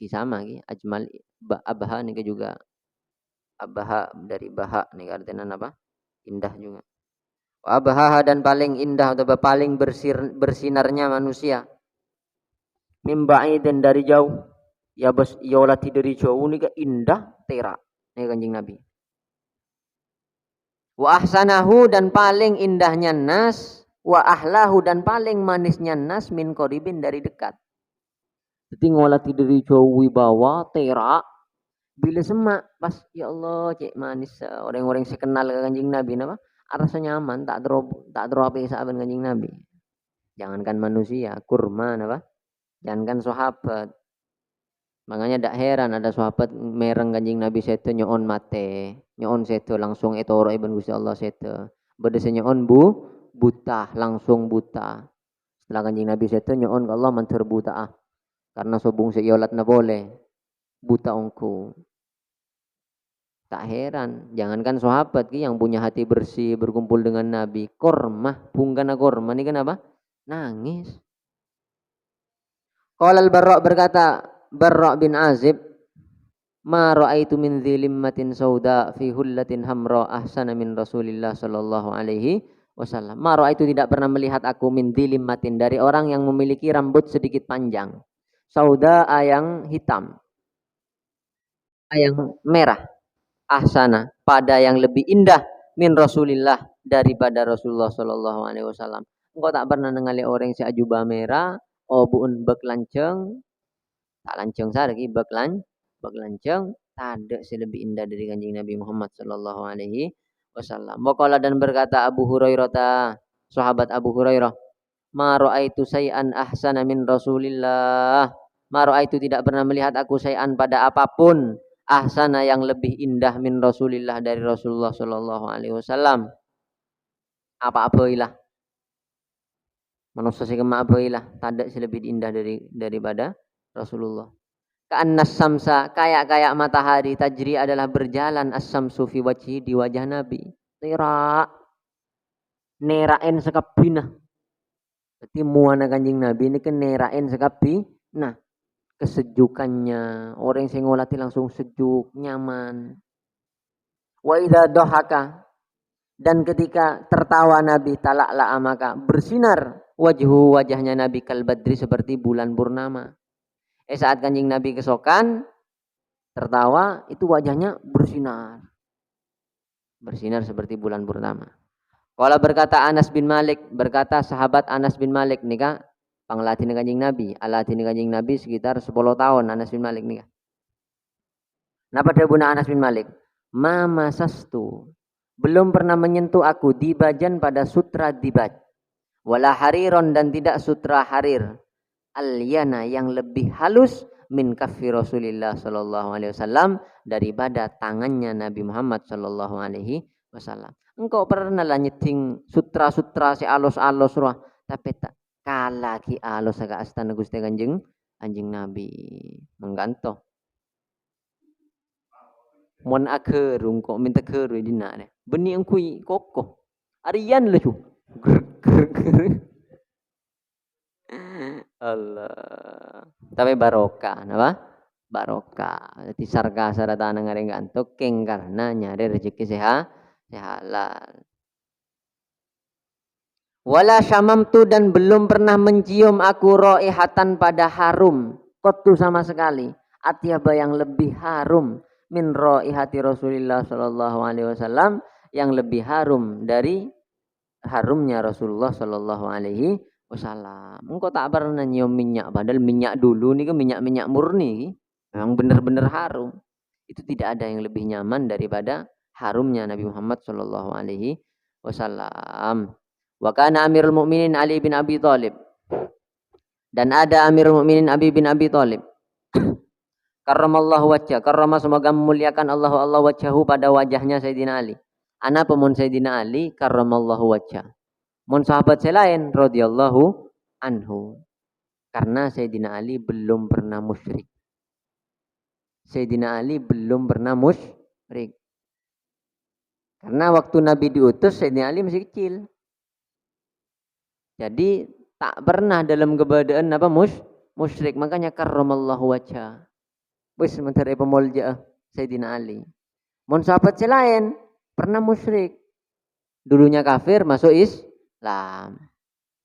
sama ajmal abaha nih juga abaha dari baha nih artinya apa? Indah juga. Wa abaha dan paling indah atau paling bersinarnya manusia. Mimba'i dan dari jauh. Ya bos yolati dari jauh nih indah tera. Nih Kanjeng Nabi. Wa ahsanahu dan paling indahnya nas, wa ahlahu dan paling manisnya nas min qoribin dari dekat. Jadi ngolati dari jauh wibawa tera bila semak pas ya Allah cek manis orang-orang sekenal Kanjeng Nabi napa rasa nyaman tak teropi sahabat Kanjeng Nabi. Jangankan manusia, kurma napa? Jangankan sahabat. Makanya tak heran ada sahabat mereng Kanjeng Nabi seto nyoon mate, nyoon seto langsung etoro ibn Gusti Allah seto. Bedese nyoon buta langsung buta. Setelah Kanjeng Nabi seto nyoon ke Allah mantur buta karena sobung seyolat na boleh buta ongku. Tak heran, jangankan sahabat yang punya hati bersih berkumpul dengan Nabi, kormah, punggana kormah ini kenapa? Nangis. Qala al-Barra berkata, Barra bin Azib, ma ra'aitu min dhilimmatin sauda fi hullatin hamra ahsana min Rasulillah sallallahu alaihi wasallam. Ma ra'aitu tidak pernah melihat aku min dhilimmatin dari orang yang memiliki rambut sedikit panjang. Sauda yang hitam. Yang merah. Ahsana pada yang lebih indah min Rasulillah daripada Rasulullah sallallahu alaihi wasallam. Engkau tak pernah ningali orang si jubah merah, buun bek lanceng, tak lanceng sargi bek lanceng, tak ada si lebih indah dari Kanjeng Nabi Muhammad sallallahu alaihi wasallam. Waqala dan berkata Abu Hurairah, sahabat Abu Hurairah, ma ra'aitu say'an ahsana min Rasulillah. Ma ra'aitu tidak pernah melihat aku say'an pada apapun ahsana yang lebih indah min Rasulillah dari Rasulullah sallallahu alaihi wasallam. Apa-apa ilah. Manusia sih apa ilah, tak ada lebih indah daripada Rasulullah. Ka'annas samsa kayak matahari tajri adalah berjalan as-samsu fi wajhi di wajah Nabi. Tira neraen sekapinah. Berarti muana Kanjeng Nabi ini kan neraen sekapi. Nah, kesejukannya orang yang ngolati langsung sejuk nyaman. Wa idza dohaka dan ketika tertawa Nabi tala'la maka bersinar wajahnya Nabi kal badri seperti bulan purnama. Saat Kanjeng Nabi kesokan tertawa itu wajahnya bersinar seperti bulan purnama. Kalau berkata Anas bin Malik, berkata sahabat Anas bin Malik nikah panglatih Kanjeng Nabi, alatih Kanjeng Nabi sekitar 10 tahun Anas bin Malik nikah. Napa debuna Anas bin Malik? Ma masastu. Belum pernah menyentuh aku dibajan pada sutra dibaj. Wala hariron dan tidak sutra harir. Al-yana yang lebih halus min kaffi Rasulillah sallallahu alaihi wasallam daripada tangannya Nabi Muhammad sallallahu alaihi wasallam. Engkau pernah lah nyeting sutra-sutra si alos-alos roh, tapi tak kalah ki alos aga astana Gusti Kanjeng Nabi. Mengganto. Mon akerung kok minta keru di nak deh. Beni ang kui kokoh. Arian lah cu. Allah. Tapi barokah, napa? Barokah. Jadi sarga sarata nang ngaring gantok keng karena nyari rezeki halal. Wala syamamtu dan belum pernah mencium aku raihatan pada harum. Kotu sama sekali. Atyaba yang lebih harum min raihati Rasulillah sallallahu alaihi wasallam yang lebih harum dari harumnya Rasulullah sallallahu alaihi wasallam. Engkau tak pernah nyium minyak, padahal minyak dulu nih kan minyak murni, memang benar-benar harum. Itu tidak ada yang lebih nyaman daripada harumnya Nabi Muhammad sallallahu alaihi wasallam. Wa kana Amirul Mukminin Ali bin Abi Thalib. Dan ada Amirul Mukminin Ali bin Abi Thalib. Karramallahu wajhah, karrama semoga memuliakan Allah wajhahu pada wajahnya Sayyidina Ali. Ana pemun Sayyidina Ali karramallahu wajhah. Mun sahabat selain radhiyallahu anhu. Karena Sayyidina Ali belum pernah musyrik. Sayyidina Ali belum pernah musyrik. Karena waktu Nabi diutus Sayyidina Ali masih kecil. Jadi tak pernah dalam keadaan apa musyrik. Makanya karramallahu wajhah. Wis menteri pemulja Sayyidina Ali. Mun sahabat selain pernah musyrik. Dulunya kafir masuk Islam.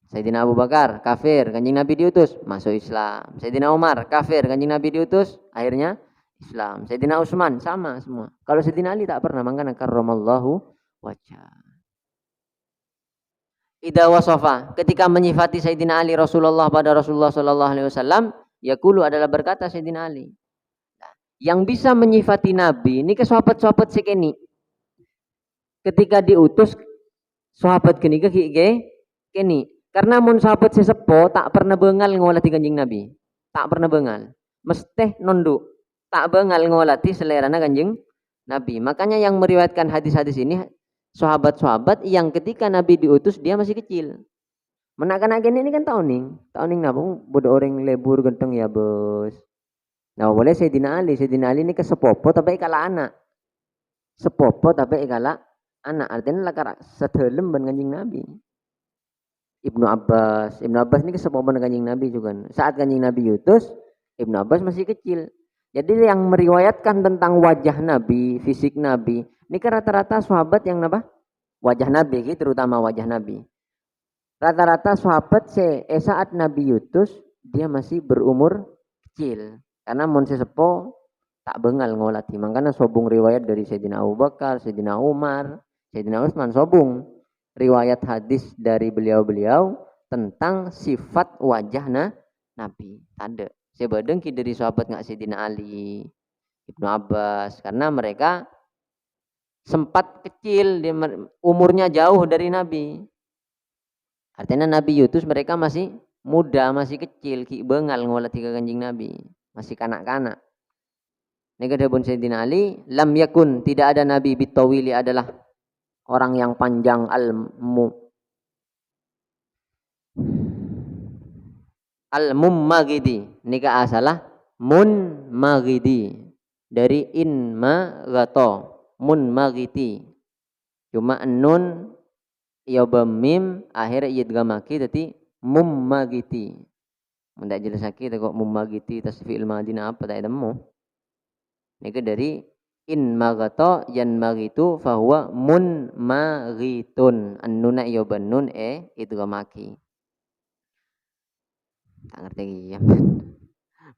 Sayyidina Abu Bakar kafir, Kanjeng Nabi diutus masuk Islam. Sayyidina Umar kafir, Kanjeng Nabi diutus akhirnya Islam. Sayyidina Utsman sama semua. Kalau Sayyidina Ali tak pernah, makanya karramallahu wajhah. Idza wasafa, ketika menyifati Sayyidina Ali Rasulullah pada Rasulullah sallallahu alaihi wasallam, yaqulu adalah berkata Sayyidina Ali. Yang bisa menyifati Nabi ini ke sahabat-sahabat sekeni. Ketika diutus sahabat geni ke keni. Karena mun sahabat sesepo tak pernah bengal ngolati Kanjeng Nabi. Tak pernah bengal. Mesti nunduk. Tak bengal ngolati selerana Kanjeng Nabi. Makanya yang meriwayatkan hadis-hadis ini sahabat-sahabat yang ketika Nabi diutus dia masih kecil. Menakan-akan ini kan tahun napa bodo orang lebur genteng ya bos. Nah boleh Sayyidina Ali ini ke sepopo tapi kala anak. Sepopo tapi kala anak. Artinya lah sedelem ben Kanjeng Nabi. Ibnu Abbas ini ke sepopo Kanjeng Nabi juga. Saat Kanjeng Nabi diutus, Ibnu Abbas masih kecil. Jadi yang meriwayatkan tentang wajah Nabi, fisik Nabi, ini kan rata-rata sahabat yang apa? Wajah Nabi, terutama wajah Nabi. Rata-rata sahabat saat Nabi diutus, dia masih berumur kecil. Karena mun sesepo tak bengal ngolati. Makanya sobung riwayat dari Sayyidina Abu Bakar, Sayyidina Umar, Sayyidina Utsman sobung riwayat hadis dari beliau-beliau tentang sifat wajah Nabi. Tanda. Sebadeng dari sahabat nggak Sayyidina Ali, Ibnu Abbas, karena mereka sempat kecil, umurnya jauh dari Nabi. Artinya Nabi yutus mereka masih muda, masih kecil, ki bengal ngolati ke Kanjeng Nabi. Masih kanak-kanak. Ini kedabun Sayyidina Ali, lam yakun, tidak ada Nabi bitawili adalah orang yang panjang al-mummagidi. Ini ke asalah munmagidi. Dari inmagato, munmagiti. Cuma nun ya bamim akhir idgamaki jadi mummagiti. Mendak jelas sakit kok mummagiti tasfi'il madina apa tak temu. Ini dari in magato yan magitu fahuwa mun magitun annuna ya banun idgamaki. Tak ngerti ya.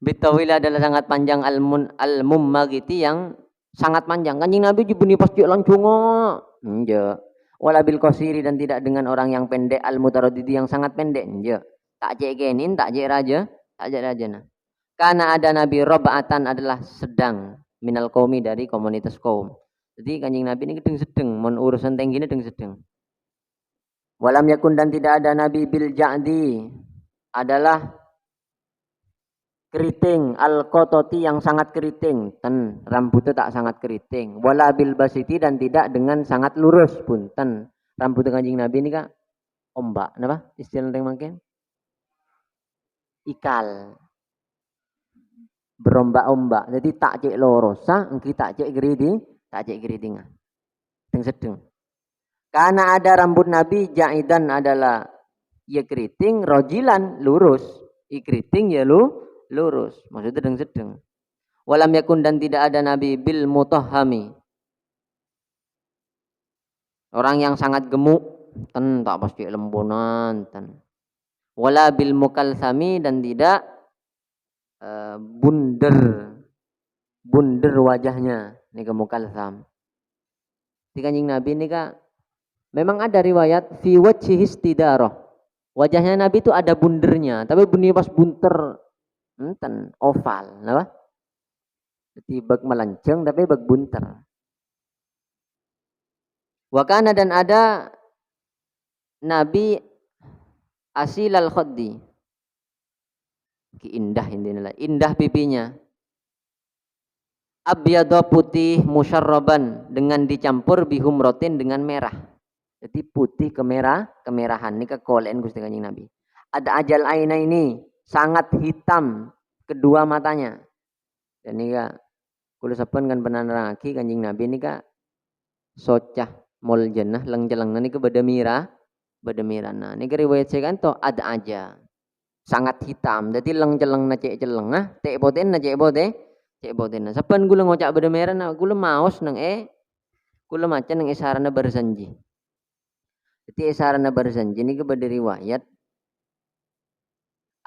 Bitawil adalah sangat panjang al-mummagiti yang sangat panjang. Kanjeng Nabi dibuni pasti lancungo. Enggak. Wala bil qasiri dan tidak dengan orang yang pendek al-mutaraddidi yang sangat pendek. Enggak. Tak cek genin, tak cek raja nah. Karena ada Nabi Roba'atan adalah sedang minal qaumi dari komunitas kaum. Jadi Kanjeng Nabi ini sedeng, mun urusan tinggi ini sedeng. Walam yakun dan tidak ada Nabi bil ja'di adalah keriting al-qototi yang sangat keriting, ten rambutnya tak sangat keriting. Wala bil basiti dan tidak dengan sangat lurus punten. Rambutnya Kanjeng Nabi ini kak ombak, napa istilah yang makin? Ikal. Berombak-ombak. Jadi tak cek lorosa, engki tak cek geriting. Yang sedeng. Karena ada rambut Nabi jaidan adalah ya keriting, rojilan lurus. Keriting ya lurus. Maksudnya sedeng. Walam yakun dan tidak ada Nabi bil mutahhami. Orang yang sangat gemuk, ten tak pasti lembunan, ten. Wala bil mukalsami dan tidak bunder wajahnya ini ke mukalsam. Di Kanjeng Nabi ini kak memang ada riwayat fi wajhihi istidarah. Wajahnya Nabi itu ada bundernya, tapi bunyi pas bunter enten oval, napa? Jadi bag melenceng tapi bag bunter. Wakana dan ada Nabi asil al-khaddi. Ki indah intinya, indah pipinya. Abyadha putih musyarraban dengan dicampur bihumrotin dengan merah. Jadi putih kemerahan ini kekolen Gusti Kanjeng Nabi. Ada ajal aina ini sangat hitam kedua matanya. Dan ini kak kulo saben kan pernah nerangake Kanjeng Nabi ini kak socah mol jenah leng jeleng ini ke badamira nah ini riwayat saya kan to ada aja sangat hitam jadi leng jeleng na cek jeleng ah tek boten na cek boten nah saben gula ngocak badamira nah gula maos nang gula maca nang isarana berjanji. Jadi isarana berjanji ini ke riwayat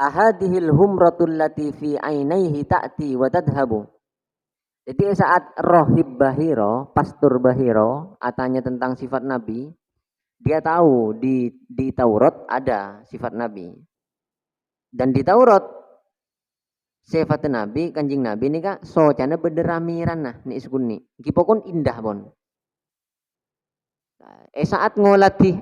ahadihil humratul lati fi ainaihi ta'ti wa tadhabu. Jadi saat Rohib Bahiro, Pastur Bahiro, atanya tentang sifat Nabi, dia tahu di Taurat ada sifat Nabi. Dan di Taurat sifat Nabi, Kanjeng Nabi ini kak socana bederamiran nah ni iskunni. Kipokon indah bon. Saat ngolati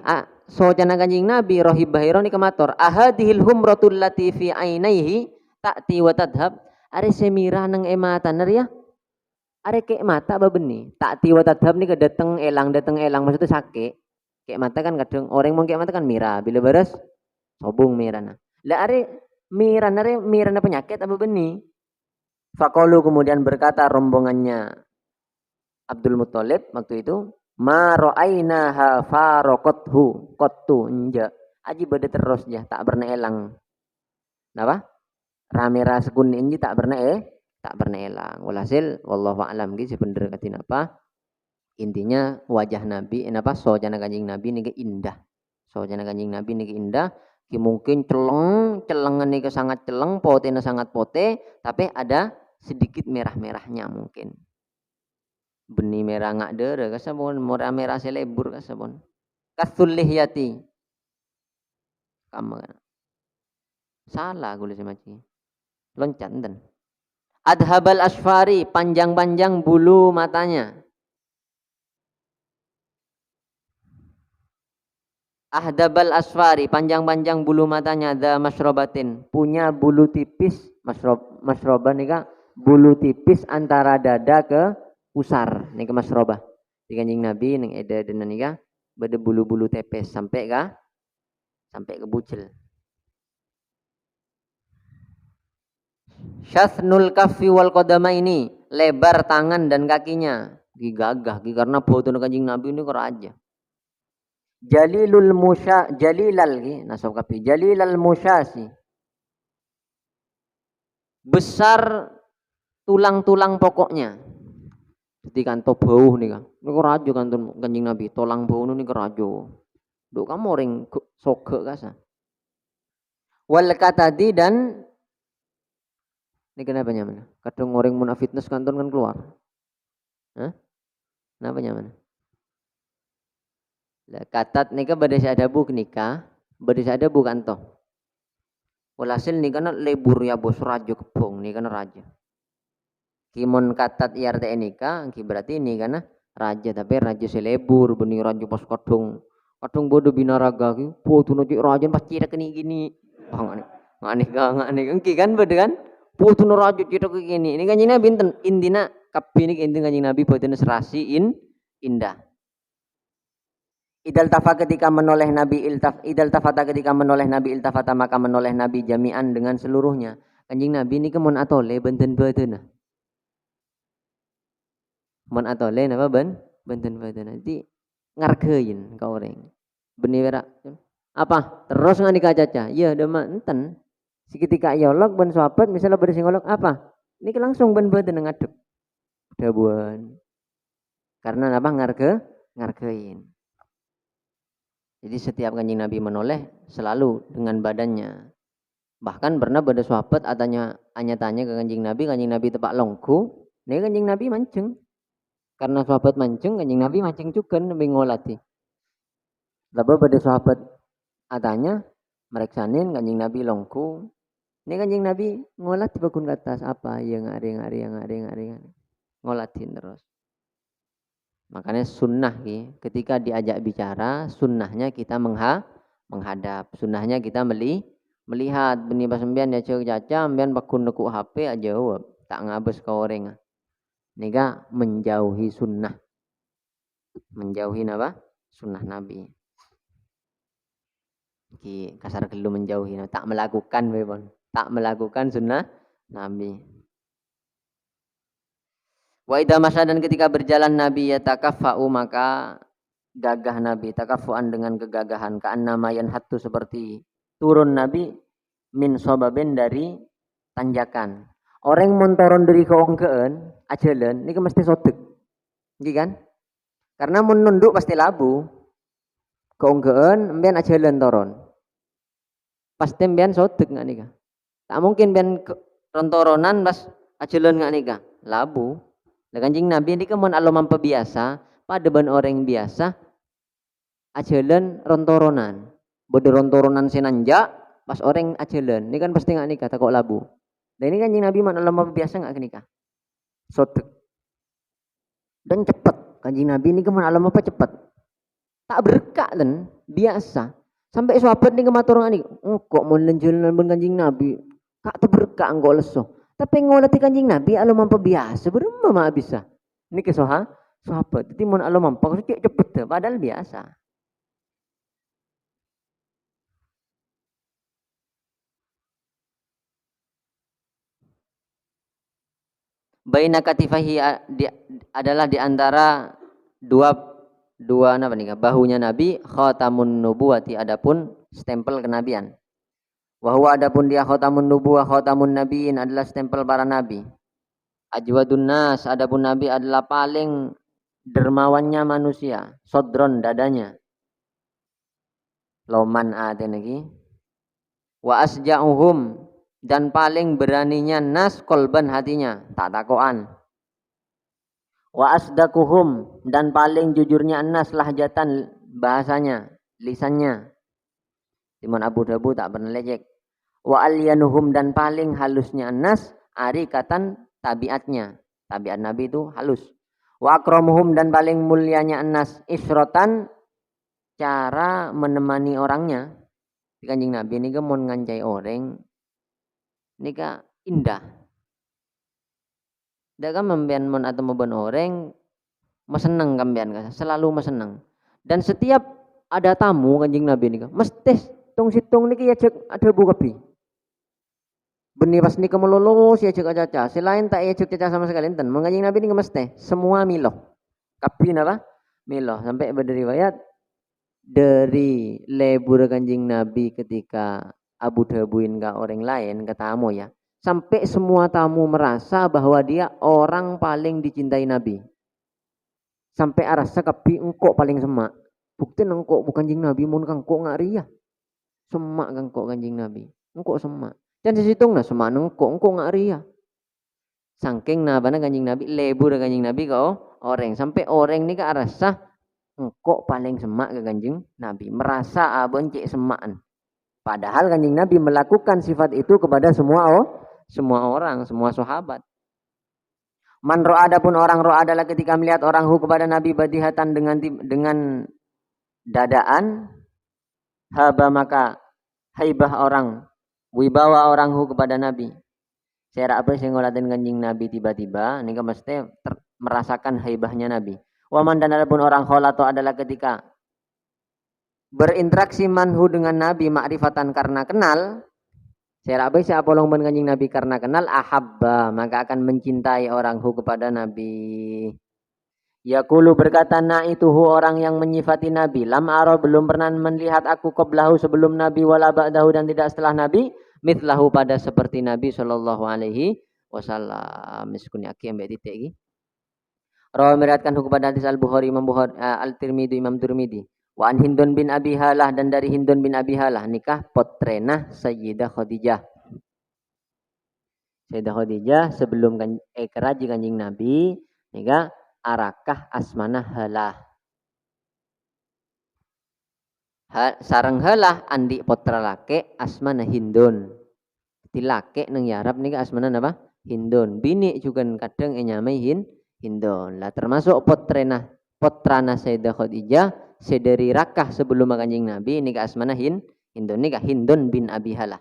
socana Kanjeng Nabi Rohib Bahiro ni kemator ahadihil humratul lati fi ainaihi ta'ti wa tadhab. Are semira nang emata ya. Are kek mata babeni tak tiwa tadhab nih dateng elang maksudnya sakit kek mata kan kadang orang mau kek mata kan mira bila beres sobung mirana lah are mirana penyakit apa beni Fakolu kemudian berkata rombongannya Abdul Muthalib waktu itu ma ra'ainaha faraqathu qattu inja aji bade terus ya tak pernah elang napa ramira sekun inji tak pernah elang. Walhasil wallahu alam gitu sebener katin apa? Intinya wajah Nabi apa sojana Kanjeng Nabi niki indah. Sojana Kanjeng Nabi niki indah. Ki mungkin celengan niki sangat celeng, potena sangat pote, tapi ada sedikit merah-merahnya mungkin. Benih merah ngak dere kasabon, merah selebur kasabon. Kasul lihyati. Kamu salah gue semaci. Loncat dan adhabal asfari, panjang-panjang bulu matanya. Ahdabal asfari, panjang-panjang bulu matanya. Ada masyrobatin, punya bulu tipis. Masyroba nih kak, bulu tipis antara dada ke pusar. Nih ke masyroba. Di Kanjeng Nabi, nih eda dan nih kak, beda bulu-bulu tepes sampai ke bucel. Syathnul kaffi wal qadama ini lebar tangan dan kakinya gigagah karena foto Kanjeng Nabi ini keraja jalilal nasab kafi jalilal musyasi besar tulang-tulang pokoknya jadi kanto bau nih kan ini keraja kan Kanjeng Nabi tulang bau ini keraja dok kamu orang soge kasa wal katadi dan ini kenapa nyaman? Kadang orang muna fitness kanton kan keluar. Hah? Kenapa nyaman? Lah katat nika badai adabu nikah, badai adabu kanto. Walhasil nika na lebur ya bos rajo kebong nika na raja. Kimon katat IRT nika, berarti ini kana raja tapi raja selebur benih raja pas kadung bodoh binaraga ki, bodoh nojo raja pas cira kini gini. Ngane kan beda kan? Putu raja kita gini. Ini Kanjeng Nabi binten indina kabini inti Kanjeng Nabi boten serasi indah. Idal tafa ketika menoleh Nabi idal tafata ketika menoleh Nabi iltafata maka menoleh Nabi jami'an dengan seluruhnya. Kanjeng Nabi ini kemun atole benten-benten. Mun atole napa benten-benten. Nanti ngargein kau orang. Benih berak. Apa? Terus ngani kacaca. Iya, dema enten. Seketika yolok ben sahabat misalnya bersingolok apa? Ini langsung ben dengan ngadep. Dabuan. Karena apa ngargein. Jadi setiap Kanjeng Nabi menoleh selalu dengan badannya. Bahkan pernah pada sahabat tanya ke Kanjeng Nabi tepak longku, nih Kanjeng Nabi mancing. Karena sahabat mancing, Kanjeng Nabi mancing juga nabi ngolati. Lalu pada sahabat tanya mereksanin Kanjeng Nabi longku. Ini Kanjeng Nabi ngolat di bagun ke atas apa yang ngari ngolatin terus. Makanya sunnah ketika diajak bicara sunnahnya kita menghadap, sunnahnya kita melihat beni pasembian ya cek caca ambian bakun neku HP aja jawab tak ngabes ke orang nika menjauhi sunnah apa sunnah nabi ki kasar gelu menjauhi tak melakukan bebon tak melakukan sunnah nabi wa idza masya dan ketika berjalan nabi ya takaffa'u maka gagah nabi takafuan dengan kegagahan ka'annama yanhattu seperti turun nabi min sobabin dari tanjakan orang montoron dari keongkeun ajalan ini mesti sodek iki kan karena menunduk pasti labu keongkeun mbian ajalan toron pasti mbian sodek nggak nikah tak mungkin mbian rontoronan pas ajalan nggak nikah labu lah kanjing nabi ini mun alomam biasa pada ban orang biasa ajalan rontoronan bodo rontoronan senanja pas orang ajalan ini kan pasti nggak nikah tak kok labu dan ini kanjing nabi mana lama biasa nggak nikah sodek dan cepet kanjing nabi ini kemana lama apa cepet tak berkah dan biasa sampai sahabat nih kematurungan nih kok mau lenjulan ben kanjing nabi kak terberkah enggak leso tapi ngolati kanjing nabi alam apa biasa berapa mah bisa ini ke sahabat jadi mau alam apa cepet padahal biasa. Baina katifahi adalah di antara dua apa nih bahunya Nabi khatamun nubuwati adapun stempel kenabian. Wa huwa adapun dia khatamun nubuwah khatamun nabiin adalah stempel para nabi. Ajwadun nas adapun nabi adalah paling dermawannya manusia, sodron dadanya. Loman aten lagi. Wa asja'uhum dan paling beraninya nas kolban hatinya tak takoan wa asdakuhum dan paling jujurnya nas lahjatan bahasanya lisannya Timon Abu Dhabu tak pernah lecek wa alyanuhum dan paling halusnya nas arikatan tabiatnya tabiat nabi itu halus wa akramuhum dan paling mulianya nas isrotan cara menemani orangnya kanjing nabi ini mon ngancai orang nika indah. Daga membian mon atau memban orang meseneng kambian selalu meseneng. Dan setiap ada tamu kanjing Nabi nika mesti tung situng niki ya cek ada bu kapi. Beni pas nika melulus ya cek caca. Selain tak ya cek caca sama sekali enten. Kanjing Nabi nika mesti semua miloh. Kapi napa? Miloh sampai berdiriwayat dari lebur kanjing Nabi ketika Abu Dhabuin ke orang lain ke tamu ya sampai semua tamu merasa bahwa dia orang paling dicintai Nabi sampai arasa kapi engkau paling semak bukti engkau bukan kanjing Nabi mun kangkok nggak ria semak kangkok kanjing Nabi engkau semak dan disitung nah semak engkau nggak ria saking nabana kanjing Nabi lebur kanjing Nabi kau orang sampai orang ini ke arasa engkau paling semak ke kanjing Nabi merasa abon cek semakan. Padahal kanjing Nabi melakukan sifat itu kepada semua orang, semua sahabat. Man ro'a adapun orang ro'a adalah ketika melihat orang hu kepada Nabi badihatan dengan dadaan haba maka haibah orang wibawa orang hu kepada Nabi. Saya apa sing ngolatin kanjing Nabi tiba-tiba nika mesti merasakan haibahnya Nabi. Waman dan adapun orang kholato adalah ketika berinteraksi manhu dengan Nabi makrifatan karena kenal saya rabai siapa long kanjing Nabi karena kenal ahabba maka akan mencintai orang hu kepada Nabi yaqulu berkata naituhu orang yang menyifati Nabi lam aro belum pernah melihat aku qablahu sebelum Nabi wala ba'dahu dan tidak setelah Nabi mithlahu pada seperti Nabi sallallahu alaihi wasallam miskun yaki ambek titik iki rawi meriwayatkan hu kepada hadis Al-Bukhari Imam Bukhari Al-Tirmidzi Imam Tirmidzi Wa an Hindun bin Abi Halah dan dari Hindun bin Abi Halah nikah potrenah Sayyidah Khadijah. Sayyidah Khadijah sebelum keraji kanjing Nabi nikah arakah asmana Halah. Sareng Halah andi potra lake asmana Hindun. Ti lake nang Arab nikah asmana apa? Hindun. Bini juga kadang nyamai Hindun. Lah termasuk potrana Sayyidah Khadijah sedari rakah sebelum kanjing Nabi nikah asmana Hindun nikah Hindun bin Abi Halah.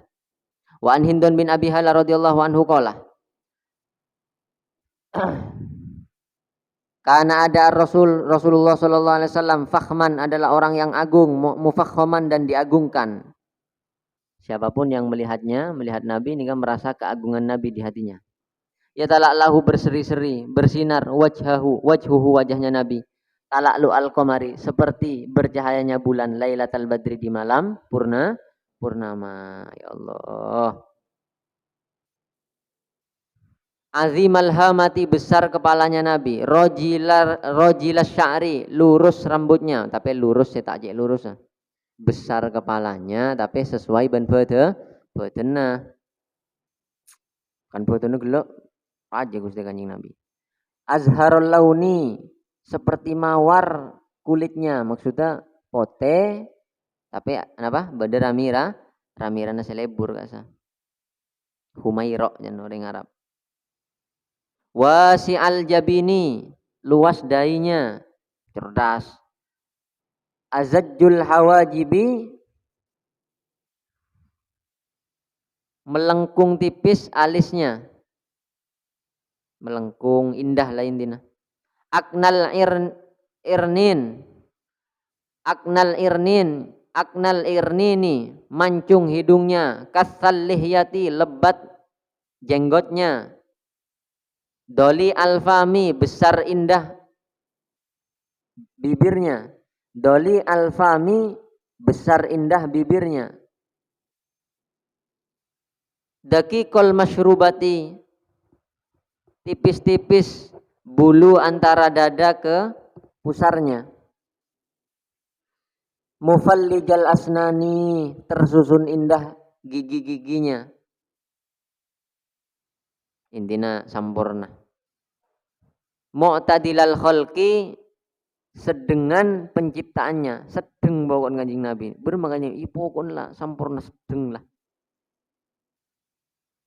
Wa an Hindun bin Abi Hala radhiyallahu anhu qala karena ada Rasulullah sallallahu alaihi wasallam fakhman adalah orang yang agung, mufakhaman dan diagungkan. Siapapun yang melihatnya, melihat Nabi ini kan merasa keagungan Nabi di hatinya. Ya talaklahu berseri-seri, bersinar wajhuhu wajahnya Nabi. Talaklu al-qamari seperti bercahayanya bulan Lailatul Badri di malam purnama. Ya Allah. Azimal hamati besar kepalanya Nabi. Rojilas sya'ri lurus rambutnya, tapi lurus ya tak lurus. Besar kepalanya tapi sesuai ban badana. Kan badana gelok aja Gusti Kanjeng Nabi. Azharul launi seperti mawar kulitnya, maksudnya pote tapi apa? Bada ramira nasi lebur kasa. Humairo jan orang Arab. Wasi'al jabini luas dainya, cerdas. Azajjul hawajibi melengkung tipis alisnya. Melengkung indah lah intinya. Aknal irnini mancung hidungnya, kasal lihyati lebat jenggotnya. Doli alfami besar indah bibirnya. Doli alfami besar indah bibirnya. Dakikul masyrubati tipis-tipis bulu antara dada ke pusarnya. Mufallijal asnani tersusun indah gigi-giginya. Intina sampurna. Mu'tadilal khalqi sedengan penciptaannya, sedeng bawaan Kanjeng Nabi. Bermakanya ipokon lah sampurna sedeng lah.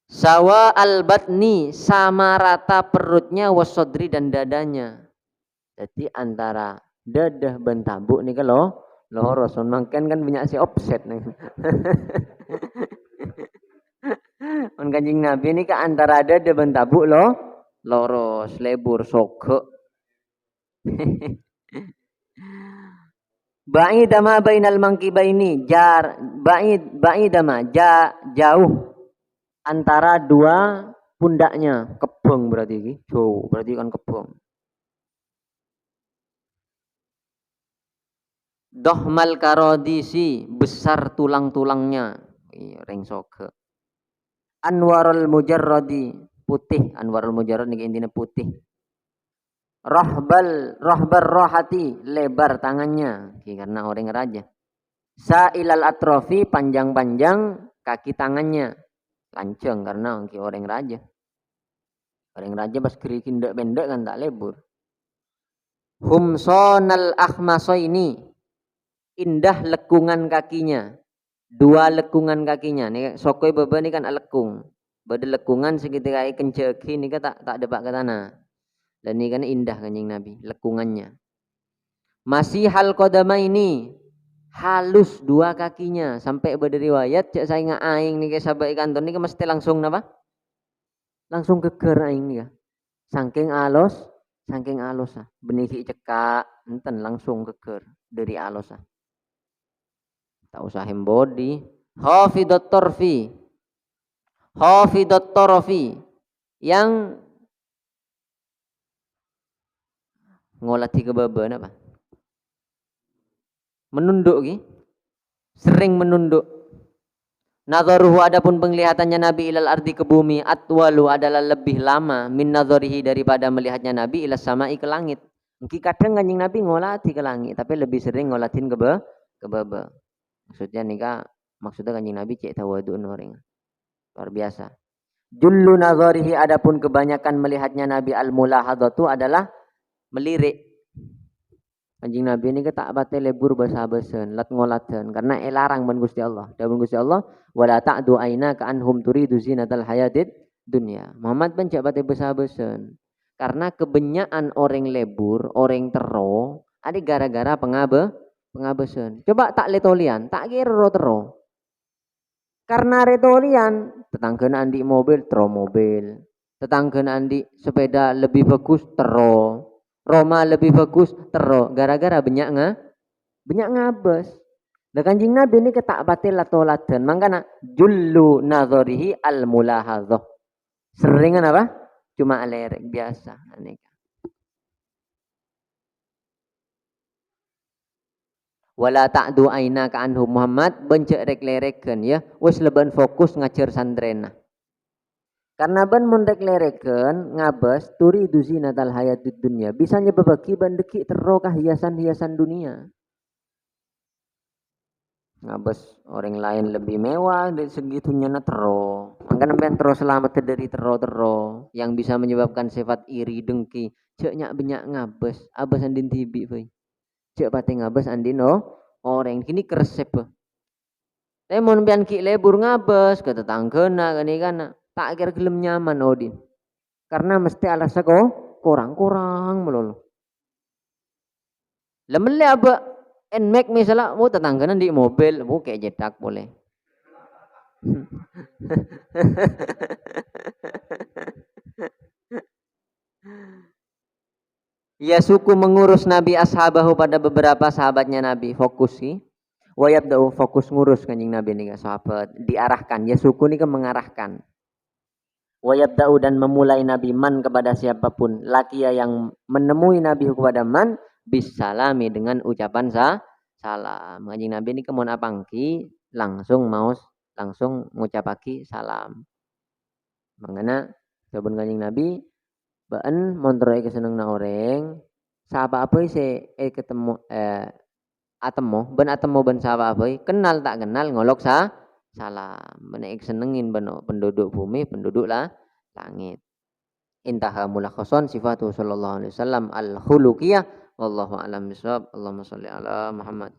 Sawa al-batni sama rata perutnya wasodri dan dadanya. Jadi antara dadah dan tabuk nih kalau loro son mangken kan banyak si offset nih. Kanjeng Nabi ini ke antara dadah dan tabuk loros lebur sogek. Ba'idama bainal mangkibaini ba'idama jauh antara dua pundaknya, kebong berarti iki. Jauh berarti kan kebong. Dohmal karodisi besar tulang-tulangnya. Iya ring soge. Anwarul mujarradi putih, Anwarul mujarrad niki intine putih. Rahbar rohati lebar tangannya karena orang raja. Sa'ilal atrofi panjang-panjang kaki tangannya. Lanceng karena orang raja. Orang raja pas gerikin ndak pendek kan tak lebur. Humsonal akhmaso ini indah lekungan kakinya. Dua lekungan kakinya. Nih sokoi bebe ini kan lekung. Bade lekungan seketika kenceki ini kan tak depak ke tanah. Dan ini kan indah Kanjeng Nabi, lekungannya. Masih hal kodama ini halus dua kakinya sampai berdiriwayat cek saya nggak aing nih kayak sahabat kantor nih mesti langsung apa? Langsung geger aing nih ya. Saking alus ah. Beniki cekak enten langsung geger dari alus ah. Tak usah hembody. Hafidot torfi yang ngolati kebaban apa? Menunduk ki. Sering menunduk. Nadharuhu adapun penglihatannya Nabi ilal ardi ke bumi atwalu adalah lebih lama min nadharihi daripada melihatnya Nabi ilas samai ke langit. Mungkin kadang Kanjeng Nabi ngolati ke langit tapi lebih sering ngolatin ke baba. Maksudnya Kanjeng Nabi cek tawadhu orang. Luar biasa. Jullu nadharihi adapun kebanyakan melihatnya Nabi al-mulahadatu adalah melirik. Kanjeng Nabi ini tak bate lebur basa-basen, lat ngolaten karena elarang ban Gusti Allah. Dawuh Gusti Allah, wala ta'du aina ka anhum turidu zinatal hayatid dunya. Muhammad ban cak bate basa-basen. Karena kebenyakan orang lebur, orang tero, ada gara-gara pengabesan. Coba tak letolian, tak kira tero. Karena retolian, tetanggaan di mobil, tero mobil. Tetanggaan di sepeda lebih bagus, tero. Roma lebih bagus, tero. Gara-gara banyak ngabes. Nah Kanjeng Nabi ini ketak batil atau laden. Makanya jullu nazarihi al mulahadhah. Seringan apa? Cuma alerek biasa. Aneka. Wala ta'du aina ka anhu Muhammad bencek rek-lerekeun ya. Wis leben fokus ngajar sandrena. Karena ban mun rek-lerekeun ngabes turi duzinatal hayatid dunya bisa nyebabaki ban deki tero ka hiasan-hiasan dunia. Ngabes orang lain lebih mewah dari segitunya na tero. Makanya sampean terus selamat dari tero-tero yang bisa menyebabkan sifat iri dengki. Cek nyak banyak ngabes, abes andin tibi boy. Cek pati ngabes andin orang kini keresep. Tapi mun pian ki lebur ngabes ke tetanggana kani kana tak kira gelem nyaman Odin. Karena mesti alasan kurang-kurang melulu. Lemele apa nmax misalnya mau tetanggana di mobil, mau kayak jedak boleh. Ya suku mengurus Nabi ashabahu pada beberapa sahabatnya Nabi fokus sih. Wayabda'u fokus ngurus kanjing Nabi nih sahabat diarahkan ya suku nih mengarahkan. Wayabda'u dan memulai Nabi man kepada siapapun lakia yang menemui Nabi kepada man bisalami dengan ucapan salam. Kanjing Nabi ini kemon apangki langsung ngucapaki salam. Mangana sabun kanjing Nabi baan montroy keseneng na orang sapa apa sih ketemu atemo ben sapa apa kenal tak kenal ngolok salam benek senengin beno penduduk bumi penduduk lah langit intaha mulakhason sifatu sallallahu alaihi wasallam al khuluqiyah wallahu alam bisawab Allahumma sholli ala Muhammad.